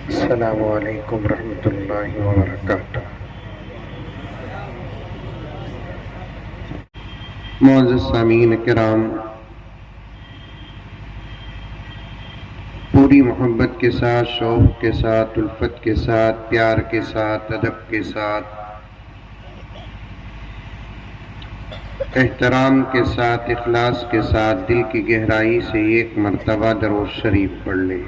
السلام علیکم ورحمۃ اللہ وبرکاتہ۔ معزز سامعین کرام، پوری محبت کے ساتھ، شوق کے ساتھ، الفت کے ساتھ، پیار کے ساتھ، ادب کے ساتھ، احترام کے ساتھ، اخلاص کے ساتھ، دل کی گہرائی سے ایک مرتبہ درود شریف پڑھ لیں۔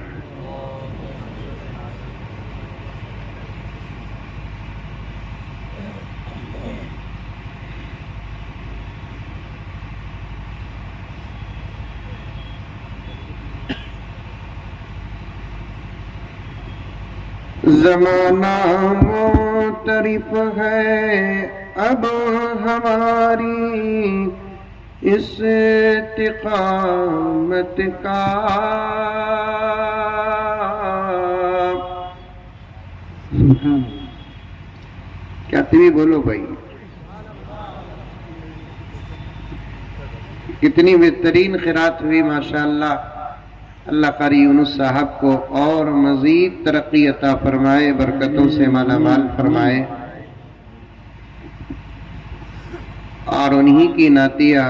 زمانہ معترف ہے اب ہماری استقامت کا، کیا تمہیں بولو بھائی، کتنی بہترین قرات ہوئی ماشاءاللہ۔ اللہ قاری یونس صاحب کو اور مزید ترقی عطا فرمائے، برکتوں سے مالا مال فرمائے، اور انہی کی نعتیہ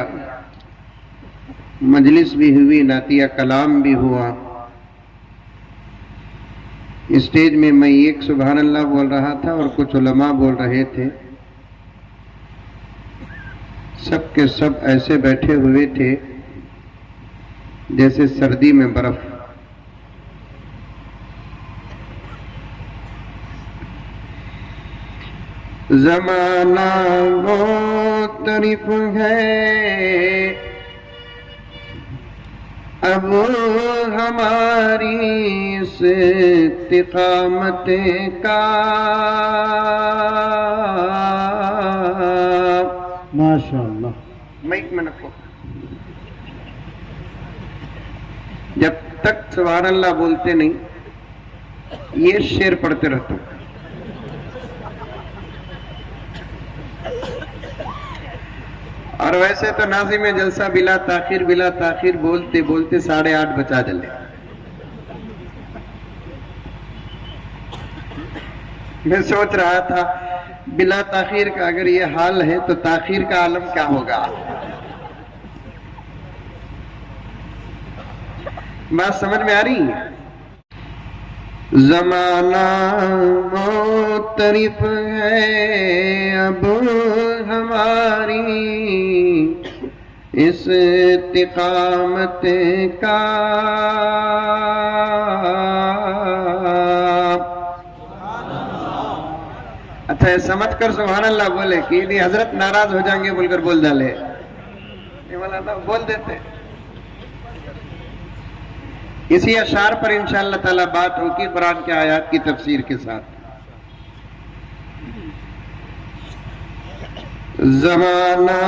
مجلس بھی ہوئی، نعتیہ کلام بھی ہوا۔ اسٹیج میں میں ایک سبحان اللہ بول رہا تھا اور کچھ علماء بول رہے تھے، سب کے سب ایسے بیٹھے ہوئے تھے جیسے سردی میں برف۔ زمانہ معترف ہے اب ہماری استقامت کا، ماشاءاللہ۔ مائک میں رکھو، جب تک سبحان اللہ بولتے نہیں یہ شعر پڑھتے رہتا ہوں۔ اور ویسے تو ناظم جلسہ بلا تاخیر بولتے بولتے 8:30 بجا ڈلے۔ میں سوچ رہا تھا بلا تاخیر کا اگر یہ حال ہے تو تاخیر کا عالم کیا ہوگا۔ بات سمجھ میں آ رہی ہے؟ زمانہ معترف ہے اب ہماری استقامت کا، اچھا یہ سمجھ کر سبحان اللہ بولے کہ نہیں حضرت ناراض ہو جائیں گے بول کر بول ڈالے، بول دیتے۔ اسی اشعار پر انشاءاللہ تعالی بات ہوگی قرآن کے آیات کی تفسیر کے ساتھ۔ زمانہ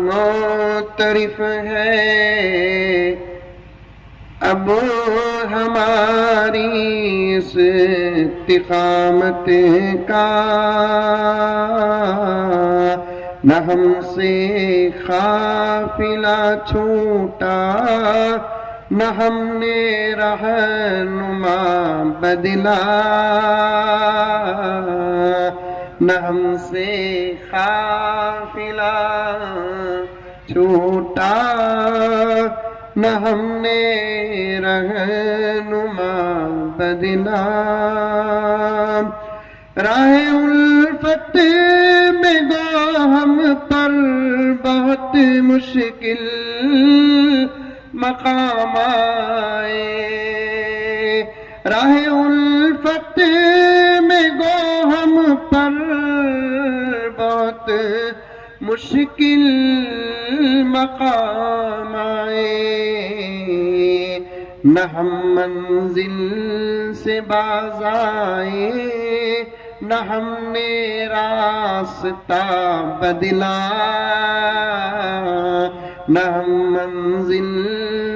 معترف ہے اب ہماری استقامت کا، نہ ہم سے قافلہ چھوٹا، نہ ہم نے رہنما بدلا، نہ ہم سے قافلہ چھوٹا، نہ ہم نے رہنما بدلا، راہ الفت میں گو ہم پر بہت مشکل مقام آئے، راہ الفت میں گو ہم پر بہت مشکل مقام آئے، نہ ہم منزل سے باز آئے، نہ ہم نے راستہ بدلا، نہ ہم منزل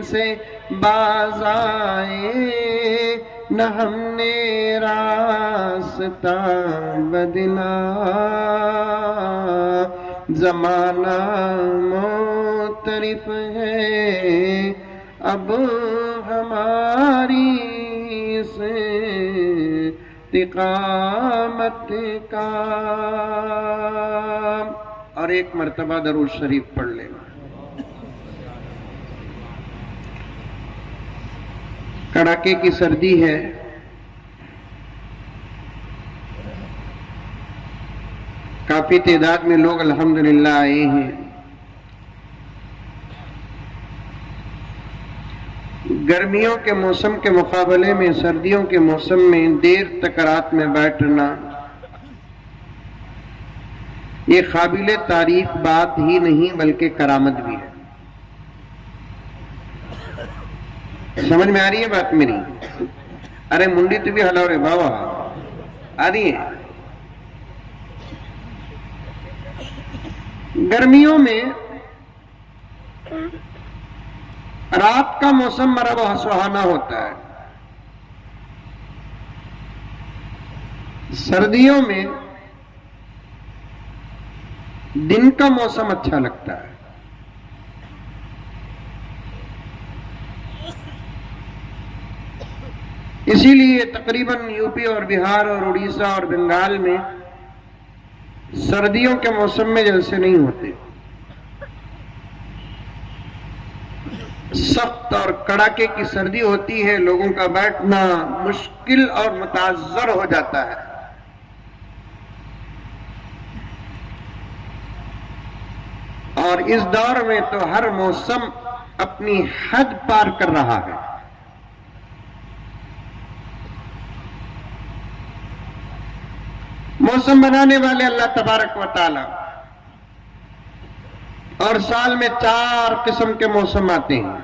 سے باز آئے، نہ ہم نے راستہ بدلا، زمانہ معترف ہے اب ہماری سے استقامت کا. اور ایک مرتبہ درود شریف پڑھ لینا. کڑاکے کی سردی ہے. کافی تعداد میں لوگ الحمدللہ آئے ہیں. گرمیوں کے موسم کے مقابلے میں سردیوں کے موسم میں دیر تک رات میں بیٹھنا یہ قابل تعریف بات ہی نہیں بلکہ کرامت بھی ہے. سمجھ میں آ رہی ہے بات میری؟ ارے منڈی تو بھی ہلاو رے بابا, آ رہی ہے. گرمیوں میں رات کا موسم بڑا بہت سہانا ہوتا ہے. سردیوں میں دن کا موسم اچھا لگتا ہے. اسی لیے تقریباً یو پی اور بہار اور اڑیسہ اور بنگال میں سردیوں کے موسم میں جلسے نہیں ہوتے. سخت اور کڑاکے کی سردی ہوتی ہے, لوگوں کا بیٹھنا مشکل اور متعذر ہو جاتا ہے. اور اس دور میں تو ہر موسم اپنی حد پار کر رہا ہے. موسم بنانے والے اللہ تبارک و تعالی, اور سال میں 4 قسم کے موسم آتے ہیں,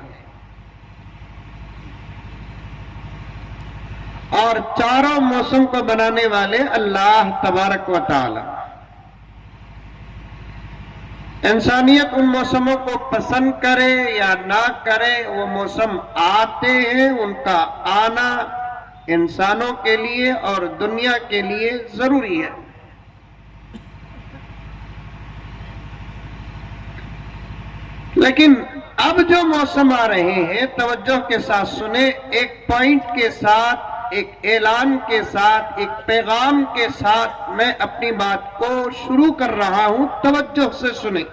اور چاروں موسم کو بنانے والے اللہ تبارک و تعالی. انسانیت ان موسموں کو پسند کرے یا نہ کرے, وہ موسم آتے ہیں. ان کا آنا انسانوں کے لیے اور دنیا کے لیے ضروری ہے. لیکن اب جو موسم آ رہے ہیں توجہ کے ساتھ سنیں, ایک پوائنٹ کے ساتھ, ایک اعلان کے ساتھ, ایک پیغام کے ساتھ میں اپنی بات کو شروع کر رہا ہوں. توجہ سے سنیں.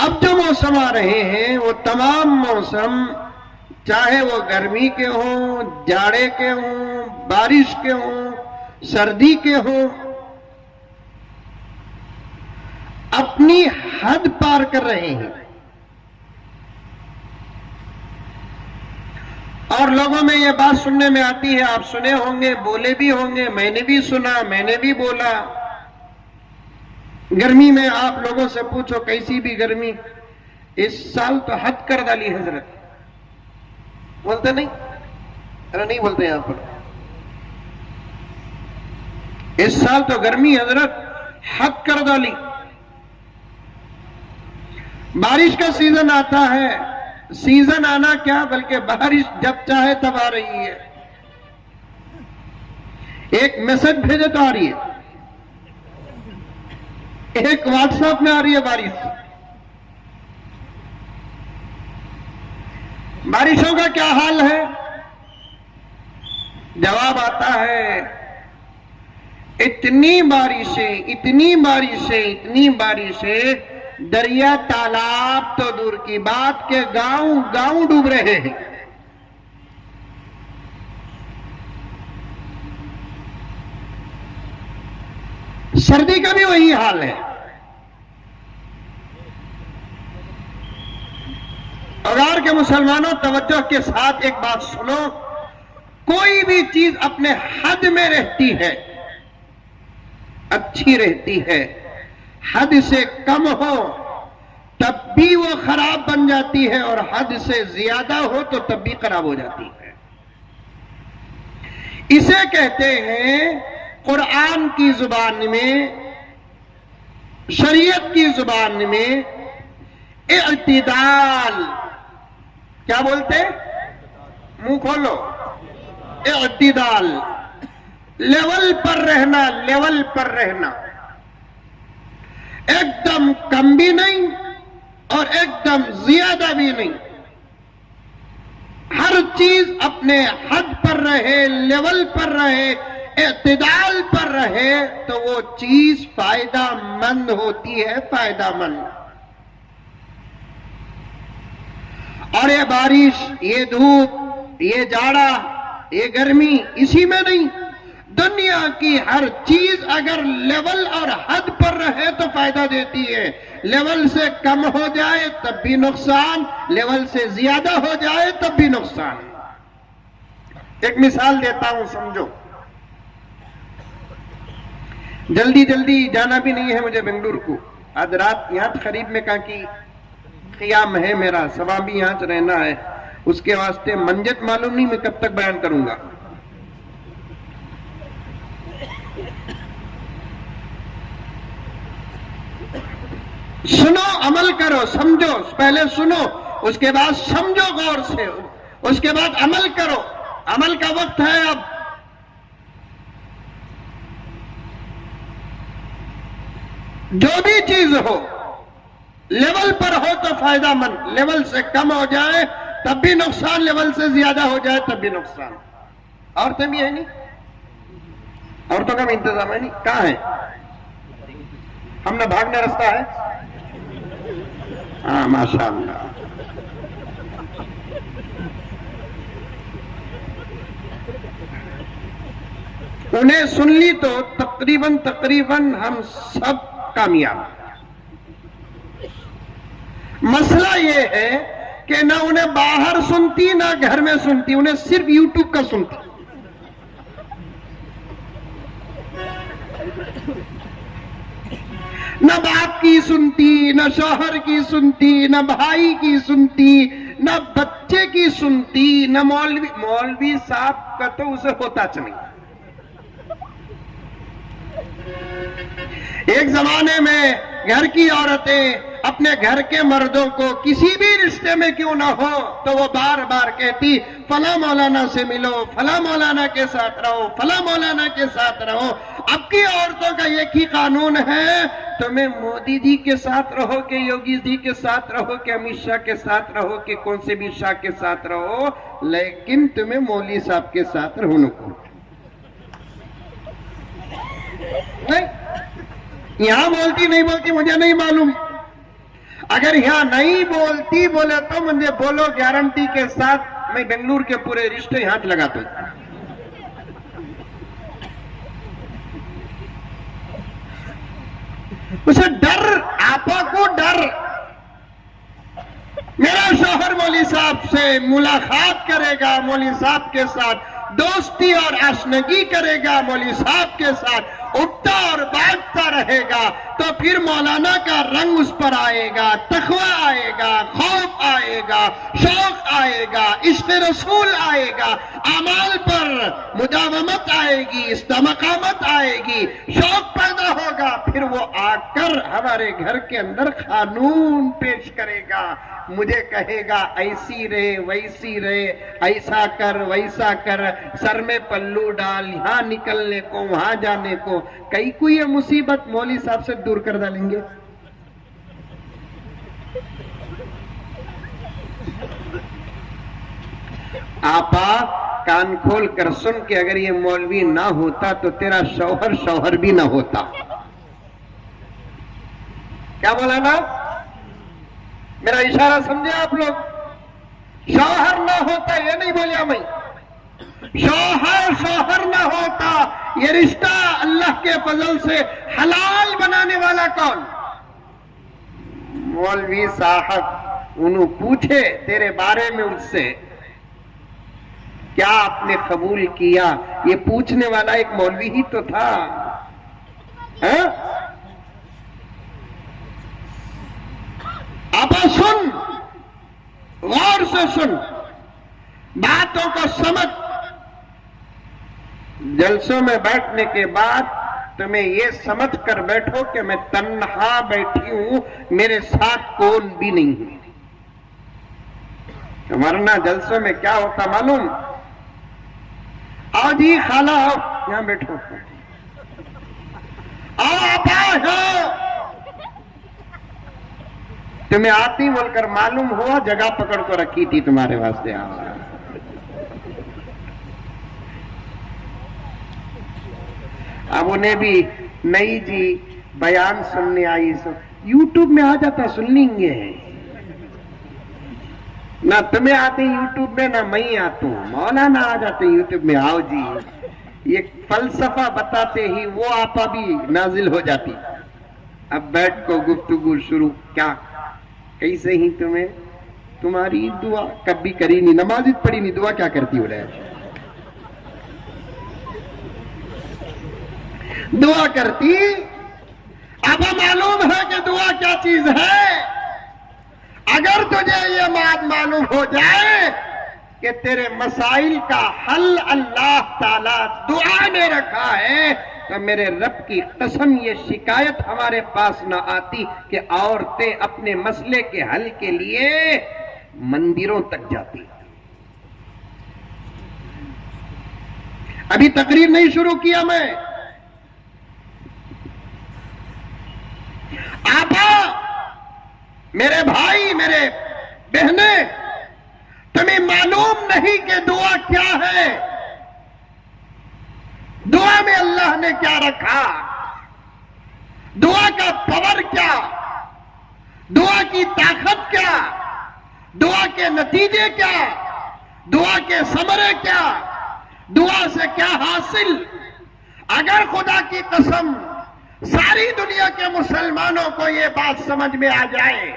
اب جو موسم آ رہے ہیں وہ تمام موسم, چاہے وہ گرمی کے ہوں, جاڑے کے ہوں, بارش کے ہوں, سردی کے ہوں, اپنی حد پار کر رہے ہیں. اور لوگوں میں یہ بات سننے میں آتی ہے, آپ سنے ہوں گے, بولے بھی ہوں گے, میں نے بھی سنا, میں نے بھی بولا. گرمی میں آپ لوگوں سے پوچھو کیسی بھی گرمی, اس سال تو حد کر ڈالی حضرت. بولتے نہیں؟ ارے نہیں بولتے یہاں پر. اس سال تو گرمی حضرت حد کر ڈالی. بارش کا سیزن آتا ہے, سیزن آنا کیا بلکہ بارش جب چاہے تب آ رہی ہے. ایک میسج بھیجے تو آ رہی ہے, ایک واٹس ایپ میں آ رہی ہے بارش. بارشوں کا کیا حال ہے؟ جواب آتا ہے اتنی بارشیں, اتنی بارشیں, اتنی بارشیں, دریا تالاب تو دور کی بات کے گاؤں گاؤں ڈوب رہے ہیں. سردی کا بھی وہی حال ہے. اگار کے مسلمانوں توجہ کے ساتھ ایک بات سنو, کوئی بھی چیز اپنے حد میں رہتی ہے اچھی رہتی ہے, حد سے کم ہو تب بھی وہ خراب بن جاتی ہے, اور حد سے زیادہ ہو تو تب بھی خراب ہو جاتی ہے. اسے کہتے ہیں قرآن کی زبان میں, شریعت کی زبان میں اعتدال. کیا بولتے؟ منہ کھولو. اعتدال, لیول پر رہنا, لیول پر رہنا. ایک دم کم بھی نہیں اور ایک دم زیادہ بھی نہیں. چیز اپنے حد پر رہے، لیول پر رہے، اعتدال پر رہے تو وہ چیز فائدہ مند ہوتی ہے، فائدہ مند. اور یہ بارش، یہ دھوپ، یہ جاڑا، یہ گرمی اسی میں نہیں، دنیا کی ہر چیز اگر لیول اور حد پر رہے تو فائدہ دیتی ہے. لیول سے کم ہو جائے تب بھی نقصان، لیول سے زیادہ ہو جائے تب بھی نقصان. ایک مثال دیتا ہوں، سمجھو. جلدی جلدی جانا بھی نہیں ہے مجھے بنگلور کو، آج رات یہاں قریب میں کہاں کی قیام ہے میرا، صبح بھی یہاں سے رہنا ہے، اس کے واسطے منجت معلوم نہیں میں کب تک بیان کروں گا. سنو، عمل کرو، سمجھو، پہلے سنو اس کے بعد سمجھو غور سے، اس کے بعد عمل کرو. عمل کا وقت ہے اب. جو بھی چیز ہو لیول پر ہو تو فائدہ مند، لیول سے کم ہو جائے تب بھی نقصان، لیول سے زیادہ ہو جائے تب بھی نقصان. عورتیں بھی ہیں نہیں، عورتوں کا بھی انتظام ہے نہیں، کہاں ہے؟ ہم نے بھاگنے رستہ ہے. ہاں ماشاء اللہ. انہیں سن لی تو تقریباً ہم سب کامیاب. مسئلہ یہ ہے کہ نہ انہیں باہر سنتی نہ گھر میں سنتی، انہیں صرف یوٹیوب کا سنتی. نہ باپ کی سنتی، نہ شوہر کی سنتی، نہ بھائی کی سنتی، نہ بچے کی سنتی، نہ مولوی صاحب کا تو اسے ہوتا چلی. ایک زمانے میں گھر کی عورتیں اپنے گھر کے مردوں کو کسی بھی رشتے میں کیوں نہ ہو تو وہ بار بار کہتی فلاں مولانا سے ملو، فلاں مولانا کے ساتھ رہو، فلاں مولانا کے ساتھ رہو. اب کی عورتوں کا ایک ہی قانون ہے، تمہیں مودی جی کے ساتھ رہو کہ یوگی جی کے ساتھ رہو کہ امت شاہ کے ساتھ رہو کہ کون سے بھی شاہ کے ساتھ رہو، لیکن تمہیں مولوی صاحب کے ساتھ رہو کو. نہیں، یہاں بولتی نہیں بولتی مجھے نہیں معلوم. اگر یہاں نہیں بولتی بولے تو مجھے بولو، گارنٹی کے ساتھ میں بنگلور کے پورے رشتے ہاتھ لگاتا ہوں. اسے ڈر، آپا کو ڈر. میرا شوہر مولوی صاحب سے ملاقات کرے گا، مولوی صاحب کے ساتھ دوستی اور آشنگی کرے گا، مولوی صاحب کے ساتھ اٹھتا اور بیٹھتا رہے گا تو پھر مولانا کا رنگ اس پر آئے گا، تقوی آئے گا، خوف آئے گا، شوق آئے گا، عشق رسول آئے گا، اعمال پر مداومت آئے گی، استقامت آئے گی، شوق پیدا ہوگا. پھر وہ آ کر ہمارے گھر کے اندر قانون پیش کرے گا، مجھے کہے گا ایسی رہے، ویسی رہے، ایسا کر، ویسا کر، سر میں پلو ڈال، یہاں نکلنے کو، وہاں جانے کو. کئی کو یہ مصیبت مولوی صاحب سے دور کر ڈالیں گے. آپا کان کھول کر سن کہ اگر یہ مولوی نہ ہوتا تو تیرا شوہر بھی نہ ہوتا. کیا بولا نا؟ میرا اشارہ سمجھے آپ لوگ؟ شوہر نہ ہوتا یہ نہیں بولیا میں، شوہر نہ ہوتا یہ رشتہ اللہ کے فضل سے حلال بنانے والا کون؟ مولوی صاحب. انہوں پوچھے تیرے بارے میں ان سے کیا آپ نے قبول کیا، یہ پوچھنے والا ایک مولوی ہی تو تھا. آپ سن، غور سے سن، باتوں کو سمجھ. جلسوں میں بیٹھنے کے بعد تمہیں یہ سمجھ کر بیٹھو کہ میں تنہا بیٹھی ہوں، میرے ساتھ کون بھی نہیں ہے. ورنہ جلسوں میں کیا ہوتا معلوم؟ آؤ جی خالہ آؤ، یہاں بیٹھو، آؤ آپا آؤ. تمہیں آتی بول کر معلوم ہوا جگہ پکڑ کو رکھی تھی تمہارے واسطے. اب انہیں بھی نہیں جی بیان سننے آئی سو یوٹیوب میں آ جاتا سن لیں گے. نہ تمہیں آتے یوٹیوب میں نہ میں آتا ہوں. مولانا آ جاتے یوٹیوب میں. آؤ جی یہ فلسفہ بتاتے ہی وہ آپا بھی نازل ہو جاتی. اب بیٹھ کو گفتگو شروع. کیا کیسے ہی تمہیں تمہاری دعا کبھی کری نہیں, نماز پڑھی نہیں, دعا کیا کرتی ہو رہے دعا کرتی. اب معلوم ہے کہ دعا کیا چیز ہے. اگر تجھے یہ بات معلوم ہو جائے کہ تیرے مسائل کا حل اللہ تعالی دعا میں رکھا ہے تو میرے رب کی قسم یہ شکایت ہمارے پاس نہ آتی کہ عورتیں اپنے مسئلے کے حل کے لیے مندروں تک جاتی. ابھی تقریر نہیں شروع کیا میں. آپا میرے بھائی میرے بہنیں تمہیں معلوم نہیں کہ دعا کیا ہے. دعا میں اللہ نے کیا رکھا, دعا کا پاور کیا, دعا کی طاقت کیا, دعا کے نتیجے کیا, دعا کے ثمرے کیا, دعا سے کیا حاصل. اگر خدا کی قسم ساری دنیا کے مسلمانوں کو یہ بات سمجھ میں آ جائے,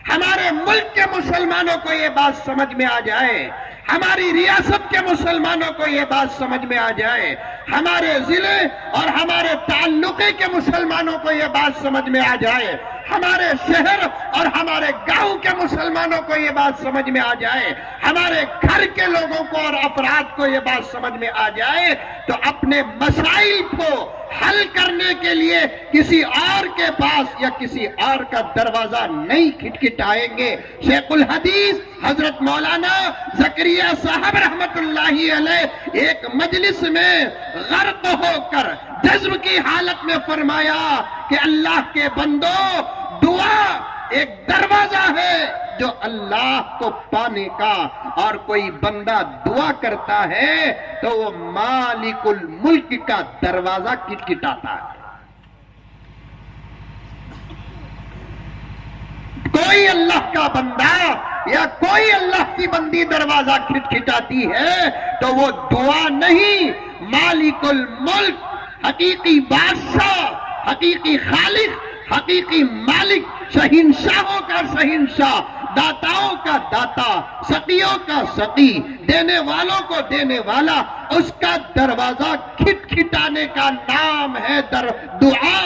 ہمارے ملک کے مسلمانوں کو یہ بات سمجھ میں آ جائے, ہماری ریاست کے مسلمانوں کو یہ بات سمجھ میں آ جائے, ہمارے ضلع اور ہمارے تعلقے کے مسلمانوں کو یہ بات سمجھ میں آ جائے, ہمارے شہر اور ہمارے گاؤں کے مسلمانوں کو یہ بات سمجھ میں آ جائے, ہمارے گھر کے لوگوں کو اور افراد کو یہ بات سمجھ میں آ جائے تو اپنے مسائل کو حل کرنے کے لیے کسی اور کے پاس یا کسی اور کا دروازہ نہیں کھٹکھٹائیں گے. شیخ الحدیث حضرت مولانا زکریا صاحب رحمت اللہ علیہ ایک مجلس میں غرق ہو کر جذب کی حالت میں فرمایا کہ اللہ کے بندو دعا ایک دروازہ ہے جو اللہ کو پانے کا, اور کوئی بندہ دعا کرتا ہے تو وہ مالک الملک کا دروازہ کھٹکھٹاتا ہے. کوئی اللہ کا بندہ یا کوئی اللہ کی بندی دروازہ کھٹکھٹاتی ہے تو وہ دعا نہیں, مالک الملک, حقیقی بادشاہ, حقیقی خالق, حقیقی مالک, شہنشاہوں کا شہنشاہ, داتاؤں کا داتا, سقیوں کا سقی, دینے والوں کو دینے والا, اس کا دروازہ کھٹکھٹانے کا نام ہے دعا.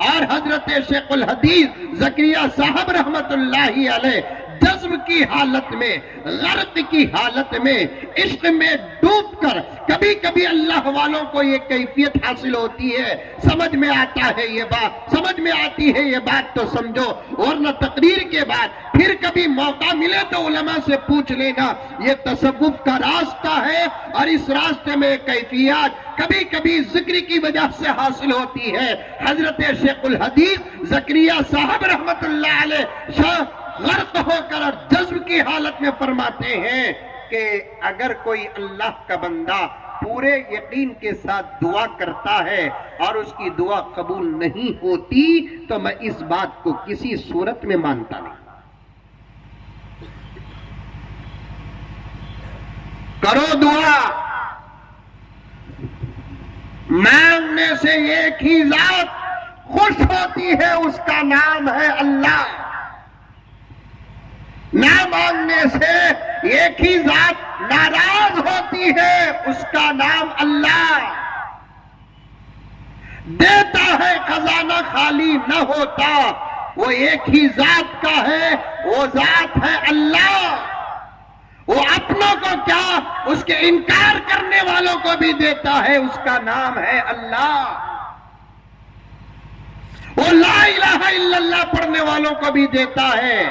اور حضرت شیخ الحدیث زکریا صاحب رحمت اللہ علیہ جذب کی حالت میں, غرق کی حالت میں, عشق میں ڈوب کر کبھی کبھی اللہ والوں کو یہ کیفیت حاصل ہوتی ہے, سمجھ میں آتا ہے یہ بات, سمجھ میں آتی ہے یہ بات تو سمجھو, ورنہ تقریر کے بعد پھر کبھی موقع ملے تو علماء سے پوچھ لینا. یہ تصوف کا راستہ ہے اور اس راستے میں کیفیات کبھی کبھی ذکر کی وجہ سے حاصل ہوتی ہے. حضرت شیخ الحدیث زکریا صاحب رحمت اللہ علیہ غرق ہو کر اور جذب کی حالت میں فرماتے ہیں کہ اگر کوئی اللہ کا بندہ پورے یقین کے ساتھ دعا کرتا ہے اور اس کی دعا قبول نہیں ہوتی تو میں اس بات کو کسی صورت میں مانتا نہیں. کرو دعا, مانگنے سے ایک ہی ذات خوش ہوتی ہے, اس کا نام ہے اللہ. نہ مانگنے سے ایک ہی ذات ناراض ہوتی ہے, اس کا نام اللہ. دیتا ہے خزانہ خالی نہ ہوتا, وہ ایک ہی ذات کا ہے, وہ ذات ہے اللہ. وہ اپنوں کو کیا اس کے انکار کرنے والوں کو بھی دیتا ہے, اس کا نام ہے اللہ. وہ لا الہ الا اللہ پڑھنے والوں کو بھی دیتا ہے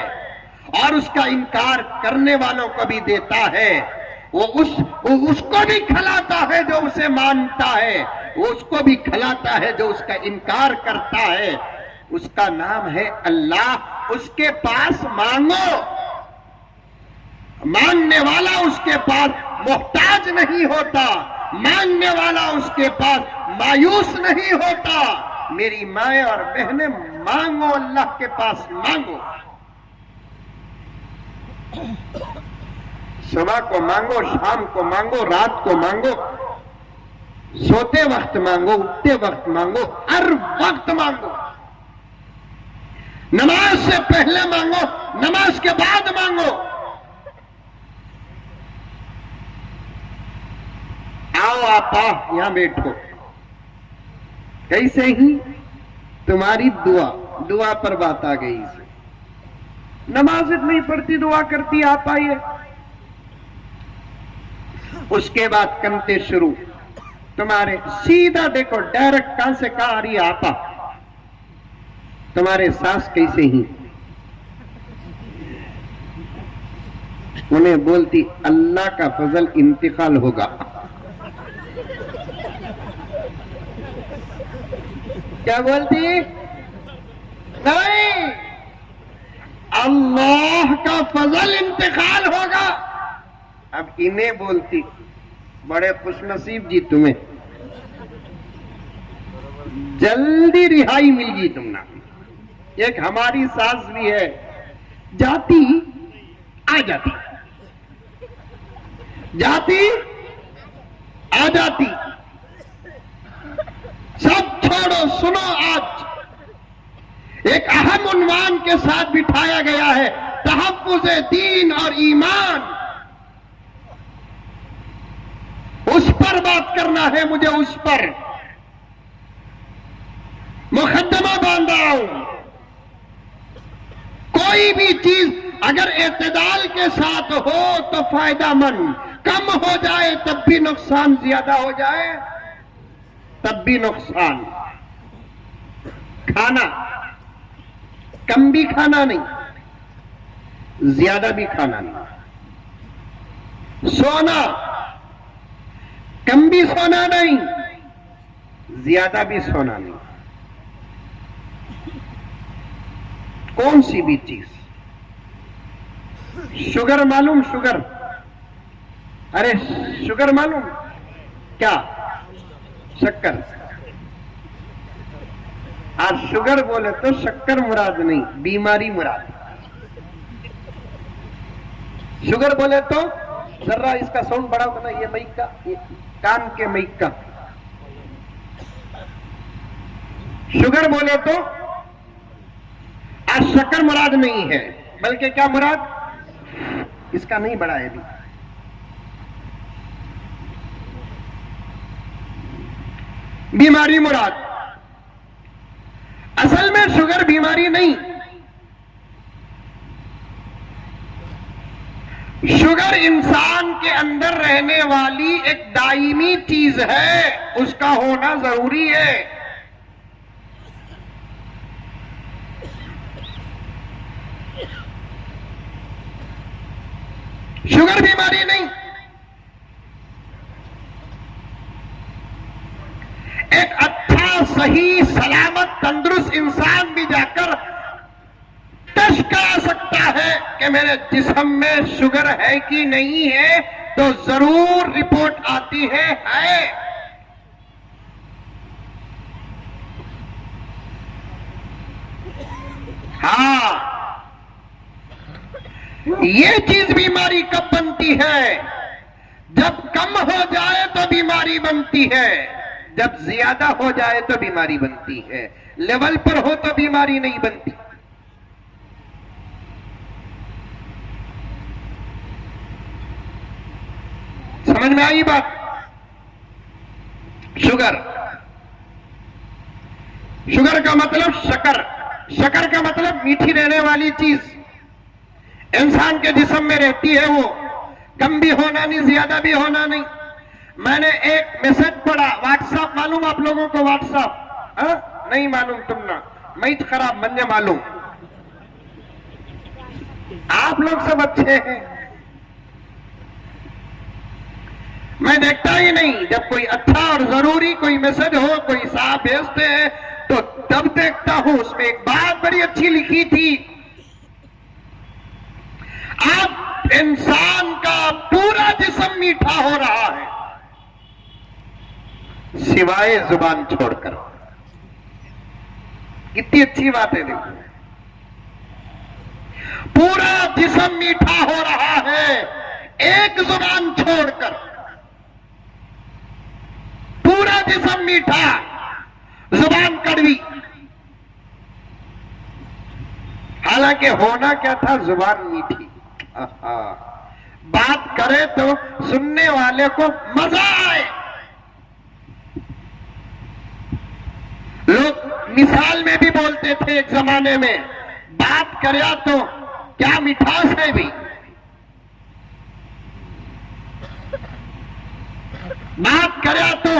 اور اس کا انکار کرنے والوں کو بھی دیتا ہے. وہ اس کو بھی کھلاتا ہے جو اسے مانتا ہے, وہ اس کو بھی کھلاتا ہے جو اس کا انکار کرتا ہے. اس کا نام ہے اللہ. اس کے پاس مانگو, مانگنے والا اس کے پاس محتاج نہیں ہوتا. مانگنے والا اس کے پاس مایوس نہیں ہوتا۔ میری مائیں اور بہنیں، مانگو، اللہ کے پاس مانگو۔ صبح کو مانگو، شام کو مانگو، رات کو مانگو، سوتے وقت مانگو، اٹھتے وقت مانگو، ہر وقت مانگو۔ نماز سے پہلے مانگو، نماز کے بعد مانگو۔ آؤ آپا یہاں بیٹھو۔ کیسے ہی تمہاری دعا پر بات آ گئی سے۔ نماز نہیں پڑھتی، دعا کرتی، آپ آئیے۔ اس کے بعد کنتے شروع، تمہارے سیدھا دیکھو، ڈائریکٹ کہاں سے کہاں آ رہی ہے آپا؟ تمہارے ساس کیسے ہی؟ انہیں بولتی اللہ کا فضل انتقال ہوگا۔ کیا بولتی؟ نہیں، اللہ کا فضل انتقال ہوگا۔ اب انہیں بولتی بڑے خوش نصیب جی، تمہیں جلدی رہائی مل گئی تم نا۔ ایک ہماری ساس بھی ہے، جاتی آ جاتی، جاتی آ جاتی۔ سب چھوڑو، سنو، آج ایک اہم عنوان کے ساتھ بٹھایا گیا ہے، تحفظ دین اور ایمان۔ اس پر بات کرنا ہے مجھے، اس پر مقدمہ باندھ رہا ہوں۔ کوئی بھی چیز اگر اعتدال کے ساتھ ہو تو فائدہ مند، کم ہو جائے تب بھی نقصان، زیادہ ہو جائے تب بھی نقصان۔ کھانا کم بھی کھانا نہیں، زیادہ بھی کھانا نہیں۔ سونا کم بھی سونا نہیں، زیادہ بھی سونا نہیں۔ کون سی بھی چیز، شوگر معلوم؟ شوگر، ارے شوگر معلوم کیا؟ شکر۔ آج شوگر بولے تو شکر مراد نہیں، بیماری مراد۔ شوگر بولے تو ذرا اس کا ساؤنڈ بڑا ہونا، یہ مائک کا، یہ کان کے مائک کا۔ شوگر بولے تو آج شکر مراد نہیں ہے، بلکہ کیا مراد؟ اس کا نہیں بڑا ہے ابھی۔ بیماری مراد۔ اصل میں شوگر بیماری نہیں، شوگر انسان کے اندر رہنے والی ایک دائمی چیز ہے، اس کا ہونا ضروری ہے۔ شوگر بیماری نہیں، ایک اچھا، صحیح، سلامت، تندرست انسان بھی جا کر ٹیسٹ کرا سکتا ہے کہ میرے جسم میں شوگر ہے کہ نہیں ہے، تو ضرور رپورٹ آتی ہے۔ ہاں، یہ چیز بیماری کب بنتی ہے؟ جب کم ہو جائے تو بیماری بنتی ہے، جب زیادہ ہو جائے تو بیماری بنتی ہے۔ لیول پر ہو تو بیماری نہیں بنتی۔ سمجھ میں آئی بات؟ شوگر، شوگر کا مطلب شکر، شکر کا مطلب میٹھی رہنے والی چیز انسان کے جسم میں رہتی ہے، وہ کم بھی ہونا نہیں، زیادہ بھی ہونا نہیں۔ میں نے ایک میسج پڑھا، واٹس ایپ معلوم آپ لوگوں کو؟ واٹس ایپ نہیں معلوم تم نا، میں خراب منجے معلوم، آپ لوگ سب اچھے ہیں، میں دیکھتا ہی نہیں۔ جب کوئی اچھا اور ضروری کوئی میسج ہو، کوئی صاحب بھیجتے ہیں تو تب دیکھتا ہوں۔ اس میں ایک بات بڑی اچھی لکھی تھی، اب انسان کا پورا جسم میٹھا ہو رہا ہے، سوائے زبان چھوڑ کر. کتنی اچھی بات ہے. دیکھو پورا جسم میٹھا ہو رہا ہے ایک زبان چھوڑ کر. پورا جسم میٹھا، زبان کڑوی. حالانکہ ہونا کیا تھا؟ زبان میٹھی. بات کرے تو سننے والے کو مزہ آئے. لوگ مثال میں بھی بولتے تھے ایک زمانے میں، بات کریا تو کیا مٹھاس ہے بھی. بات کریا تو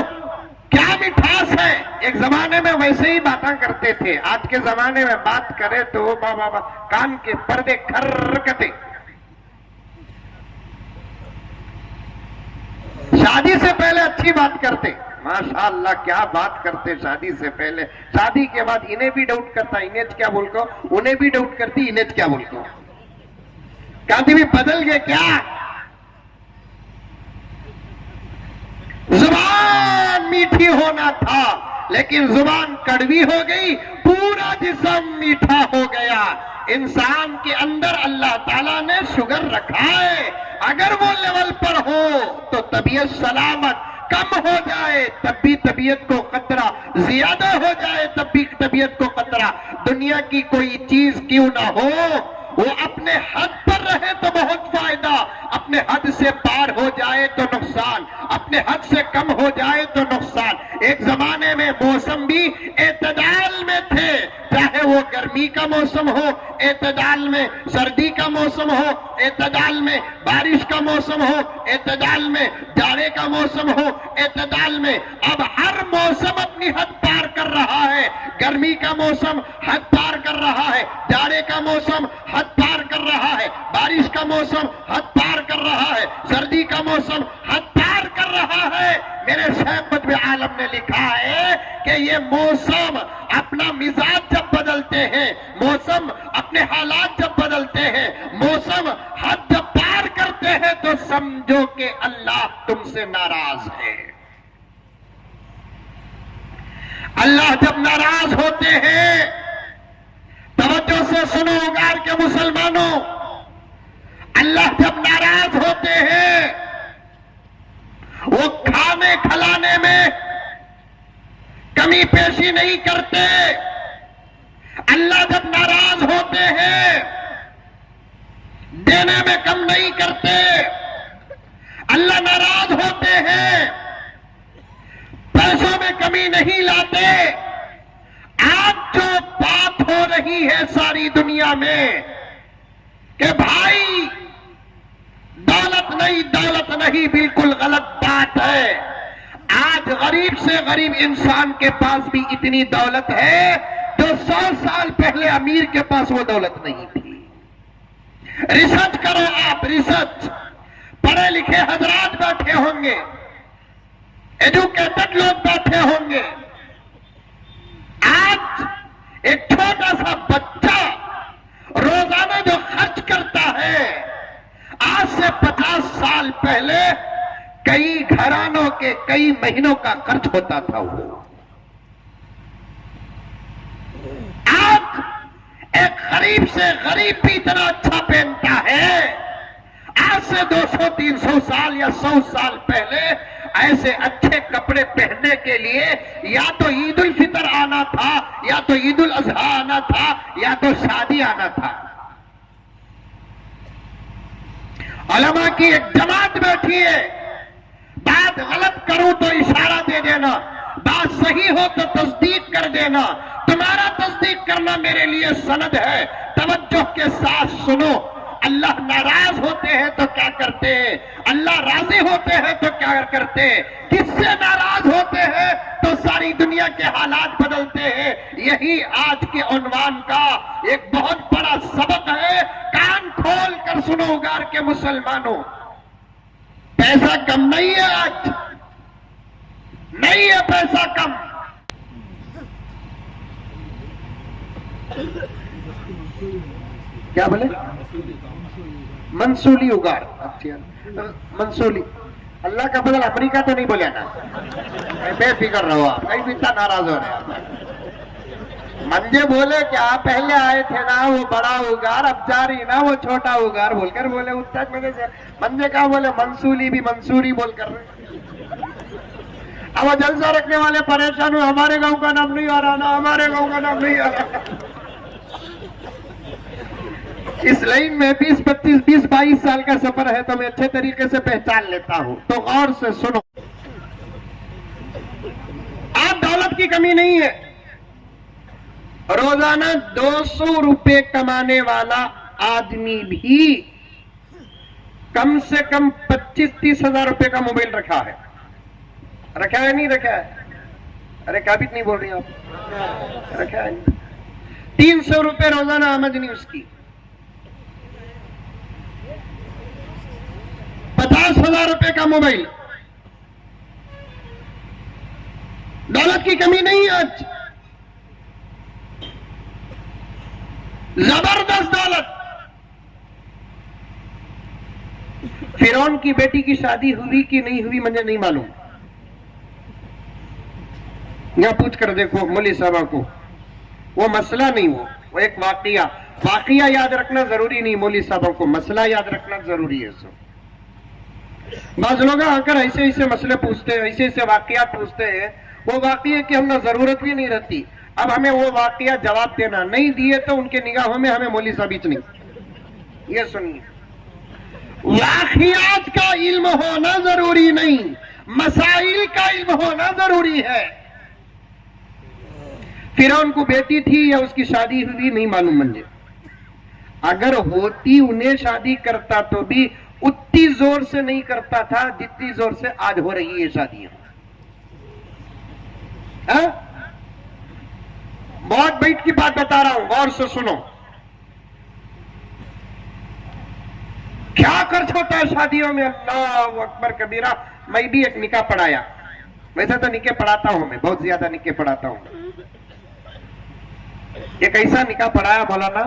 کیا مٹھاس ہے. ایک زمانے میں ویسے ہی باتاں کرتے تھے. آج کے زمانے میں بات کرے تو بابا کان کے پردے کھرکتے. شادی سے پہلے اچھی بات کرتے، ماشاءاللہ کیا بات کرتے شادی سے پہلے. شادی کے بعد انہیں بھی ڈاؤٹ کرتا، انہیں کیا بول کو، انہیں بھی ڈاؤٹ کرتی، انہیں کیا بول کو. کہتی بھی بدل گئے کیا. زبان میٹھی ہونا تھا لیکن زبان کڑوی ہو گئی، پورا جسم میٹھا ہو گیا. انسان کے اندر اللہ تعالیٰ نے شوگر رکھا ہے. اگر وہ لیول پر ہو تو طبیعت سلامت، کم ہو جائے تب بھی طبیعت کو خطرہ، زیادہ ہو جائے تب بھی طبیعت کو خطرہ. دنیا کی کوئی چیز کیوں نہ ہو، وہ اپنے حد پر رہے تو بہت فائدہ، اپنے حد سے پار ہو جائے تو نقصان، اپنے حد سے کم ہو جائے تو نقصان. ایک زمانے میں موسم بھی اعتدال میں تھے، چاہے وہ گرمی کا موسم ہو اعتدال میں، سردی کا موسم ہو اعتدال میں، بارش کا موسم ہو اعتدال میں، جاڑے کا موسم ہو اعتدال میں. اب ہر موسم اپنی حد پار کر رہا ہے. گرمی کا موسم حد پار کر رہا ہے، جاڑے کا موسم حد پار کر رہا ہے، بارش کا موسم حد پار کر رہا ہے، سردی کا موسم حد پار کر رہا ہے. میرے شیخ مجمع عالم نے لکھا ہے کہ یہ موسم اپنا مزاج جب بدلتے ہیں، موسم اپنے حالات جب بدلتے ہیں، موسم حد جب پار کرتے ہیں تو سمجھو کہ اللہ تم سے ناراض ہے. اللہ جب ناراض ہوتے ہیں، توجہ سے سنو اگار کے مسلمانوں، اللہ جب ناراض ہوتے ہیں وہ کھانے کھلانے میں کمی پیشی نہیں کرتے. اللہ جب ناراض ہوتے ہیں دینے میں کم نہیں کرتے. اللہ ناراض ہوتے ہیں پیسوں میں کمی نہیں لاتے. آج جو بات ہو رہی ہے ساری دنیا میں کہ بھائی دولت نہیں بالکل غلط بات ہے. آج غریب سے غریب انسان کے پاس بھی اتنی دولت ہے جو 100 سال پہلے امیر کے پاس وہ دولت نہیں تھی. ریسرچ کرو آپ، ریسرچ. پڑھے لکھے حضرات بیٹھے ہوں گے، ایجوکیٹڈ لوگ بیٹھے ہوں گے. آج ایک چھوٹا سا بچہ روزانہ جو خرچ کرتا ہے، آج سے 50 سال پہلے کئی گھرانوں کے کئی مہینوں کا خرچ ہوتا تھا. وہ آج ایک غریب سے غریب بھی اتنا اچھا پہنتا ہے. آج سے 200-300 سال یا 100 سال پہلے ایسے اچھے کپڑے پہننے کے لیے یا تو عید الفطر آنا تھا، یا تو عید الاضحیٰ آنا تھا، یا تو شادی آنا تھا. علماء کی ایک جماعت بیٹھی ہے، بات غلط کروں تو اشارہ دے دینا، بات صحیح ہو تو تصدیق کر دینا. تمہارا تصدیق کرنا میرے لیے سند ہے. توجہ کے ساتھ سنو. اللہ ناراض ہوتے ہیں تو کیا کرتے ہیں، اللہ راضی ہوتے ہیں تو کیا کرتے ہیں. کس سے ناراض ہوتے ہیں تو ساری دنیا کے حالات بدلتے ہیں. یہی آج کے عنوان کا ایک بہت بڑا سبق ہے. کان کھول کر سنو اگار کے مسلمانوں. پیسہ کم نہیں ہے، آج نہیں ہے پیسہ کم. کیا بولے؟ منصولی اگار، منصولی اللہ کا فضل امریکہ تو نہیں بولے نا, بے فکر رہو آپ, کہیں بھی اتنا ناراض ہو رہے آپ. منجے بولے کہ آپ پہلے آئے تھے نا وہ بڑا اگار, اب جا رہی نا وہ چھوٹا اگار بول کر بولے. استاد میں سے منجے کہاں بولے, منصوری بھی منصوری بول کر رہے. اب وہ جلسہ رکھنے والے پریشان ہوئے, ہمارے گاؤں کا نام نہیں آ رہا نا, ہمارے گاؤں کا نام نہیں آ رہا. اس لائن میں 20-22 سال کا سفر ہے تو میں اچھے طریقے سے پہچان لیتا ہوں, تو غور سے سنو. آپ دولت کی کمی نہیں ہے. روزانہ 200 روپے کمانے والا آدمی بھی کم سے کم 25-30 ہزار روپے کا موبائل رکھا ہے. رکھا ہے نہیں رکھا ہے؟ ارے کابت نہیں بول رہی آپ, رکھا ہے. 300 روپے روزانہ آمدنی اس کی, 50,000 روپے کا موبائل. دولت کی کمی نہیں ہے آج, زبردست دولت. فرعون کی بیٹی کی شادی ہوئی کہ نہیں ہوئی مجھے نہیں معلوم, یہاں پوچھ کر دیکھو مولوی صاحبہ کو. وہ مسئلہ نہیں, وہ ایک واقعہ یاد رکھنا ضروری نہیں. مولوی صاحبہ کو مسئلہ یاد رکھنا ضروری ہے. بعض لوگ آ کر ایسے ایسے مسئلے پوچھتے ہیں, ایسے ایسے واقعات پوچھتے ہیں, وہ واقعے کی ہمیں ضرورت بھی نہیں رہتی. اب ہمیں وہ واقعہ جواب دینا نہیں دیے تو ان کے نگاہوں میں ہمیں مولوی صاحب نہیں. یہ سنیے, واقعات کا علم ہونا ضروری نہیں, مسائل کا علم ہونا ضروری ہے. فرعون کو بیٹی تھی یا اس کی شادی ہوئی نہیں معلوم مجھے. اگر ہوتی انہیں شادی کرتا تو بھی اتنی زور سے نہیں کرتا تھا جتنی زور سے آج ہو رہی ہے شادیاں. بہت بیٹھ کی بات بتا رہا ہوں, غور سے سنو. کیا خرچ ہوتا ہے شادیوں میں, اللہ اکبر کبیرہ. میں بھی ایک نکاح پڑھایا, ویسے تو نکاح پڑھاتا ہوں, میں بہت زیادہ نکاح پڑھاتا ہوں. ایک ایسا نکاح پڑھایا مولانا,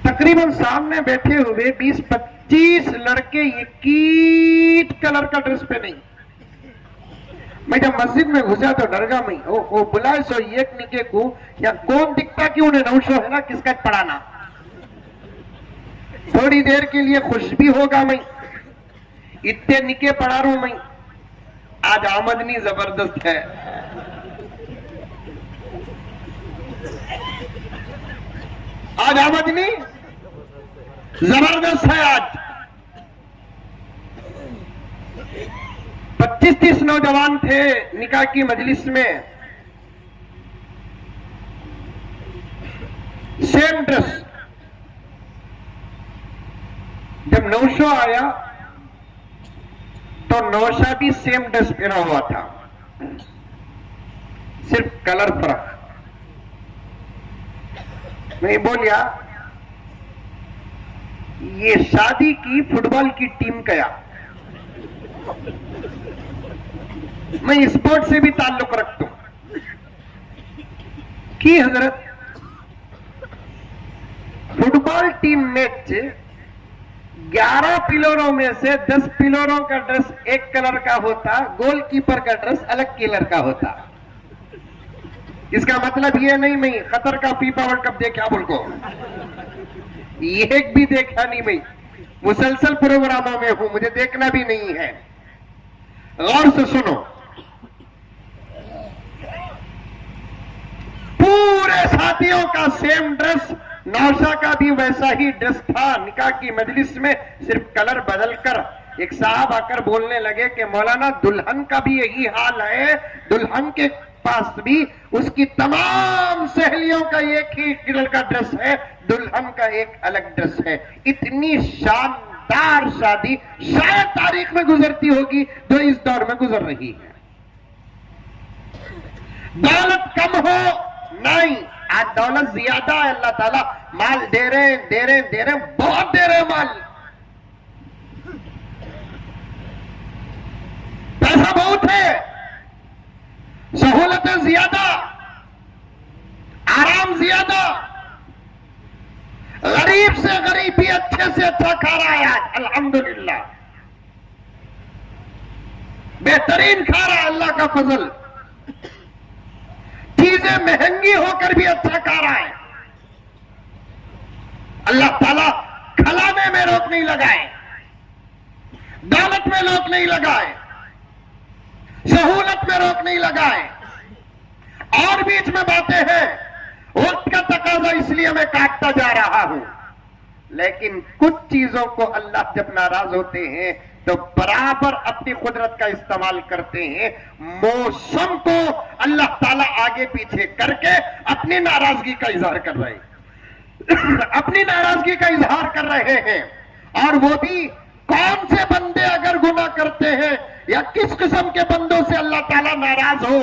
تقریباً سامنے بیٹھے ہوئے 20-25 لڑکے ایک ہی کلر کا ڈریس پہ نہیں. میں جب مسجد میں گھسا تو ڈر گا میں, وہ بلائے سو ایک نکے کو, یا کون دکھتا کہ انہیں نوشو ہے نا کس کا پڑھانا. تھوڑی دیر کے لیے خوش بھی ہوگا میں, اتنے نکے پڑھا رہا ہوں میں. آج آمدنی زبردست ہے. آج آمدنی زبردست ہے. آج 25-30 نوجوان تھے نکاح کی مجلس میں, سیم ڈریس. جب نوشو آیا تو نوشا بھی سیم ڈریس پہنا ہوا تھا, صرف کلر فرق. میں بولیا یہ شادی کی فٹ بال کی ٹیم کیا. میں اسپورٹ سے بھی تعلق رکھتا ہوں کہ حضرت فٹ بال ٹیم میچ 11 پلیئروں میں سے 10 پلیئروں کا ڈریس ایک کلر کا ہوتا, گول کیپر کا ڈریس الگ کلر کا ہوتا. اس کا مطلب یہ نہیں میں قطر کا فیفا ورلڈ کپ دیکھا بول کو, ایک بھی دیکھا نہیں. میں مسلسل پروگراموں میں ہوں, مجھے دیکھنا بھی نہیں ہے. غور سے سنو, پورے ساتھیوں کا سیم ڈریس, نوشا کا بھی ویسا ہی ڈریس تھا. نکاح کی مجلس میں صرف کلر بدل کر ایک صاحب آ کر بولنے لگے کہ مولانا دلہن کا بھی یہی حال ہے, دلہن کے پاس بھی اس کی تمام سہیلیوں کا ایک ہی کلر کا ڈریس ہے, دلہن کا ایک الگ ڈریس ہے. اتنی شاندار شادی شاید تاریخ میں گزرتی ہوگی جو اس دور میں گزر رہی ہے. دولت کم ہو نہیں, آج دولت زیادہ ہے. اللہ تعالیٰ مال دے رہے بہت دے رہے مال, پیسہ بہت ہے, سہولتیں زیادہ, آرام زیادہ. غریب سے غریب بھی اچھے سے اچھا کھا رہا ہے آج، الحمدللہ بہترین کھا رہا ہے، اللہ کا فضل، چیزیں مہنگی ہو کر بھی اچھا کھا رہا ہے۔ اللہ تعالیٰ کھلانے میں روک نہیں لگائے، دولت میں روک نہیں لگائے، سہولت میں روک نہیں لگائے۔ اور بیچ میں باتیں ہیں، وقت کا تقاضا اس لیے میں کاٹتا جا رہا ہوں، لیکن کچھ چیزوں کو اللہ جب ناراض ہوتے ہیں تو برابر اپنی قدرت کا استعمال کرتے ہیں۔ موسم کو اللہ تعالیٰ آگے پیچھے کر کے اپنی ناراضگی کا اظہار کر رہے ہیں، اپنی ناراضگی کا اظہار کر رہے ہیں۔ اور وہ بھی کون سے بندے اگر گناہ کرتے ہیں یا کس قسم کے بندوں سے اللہ تعالیٰ ناراض ہو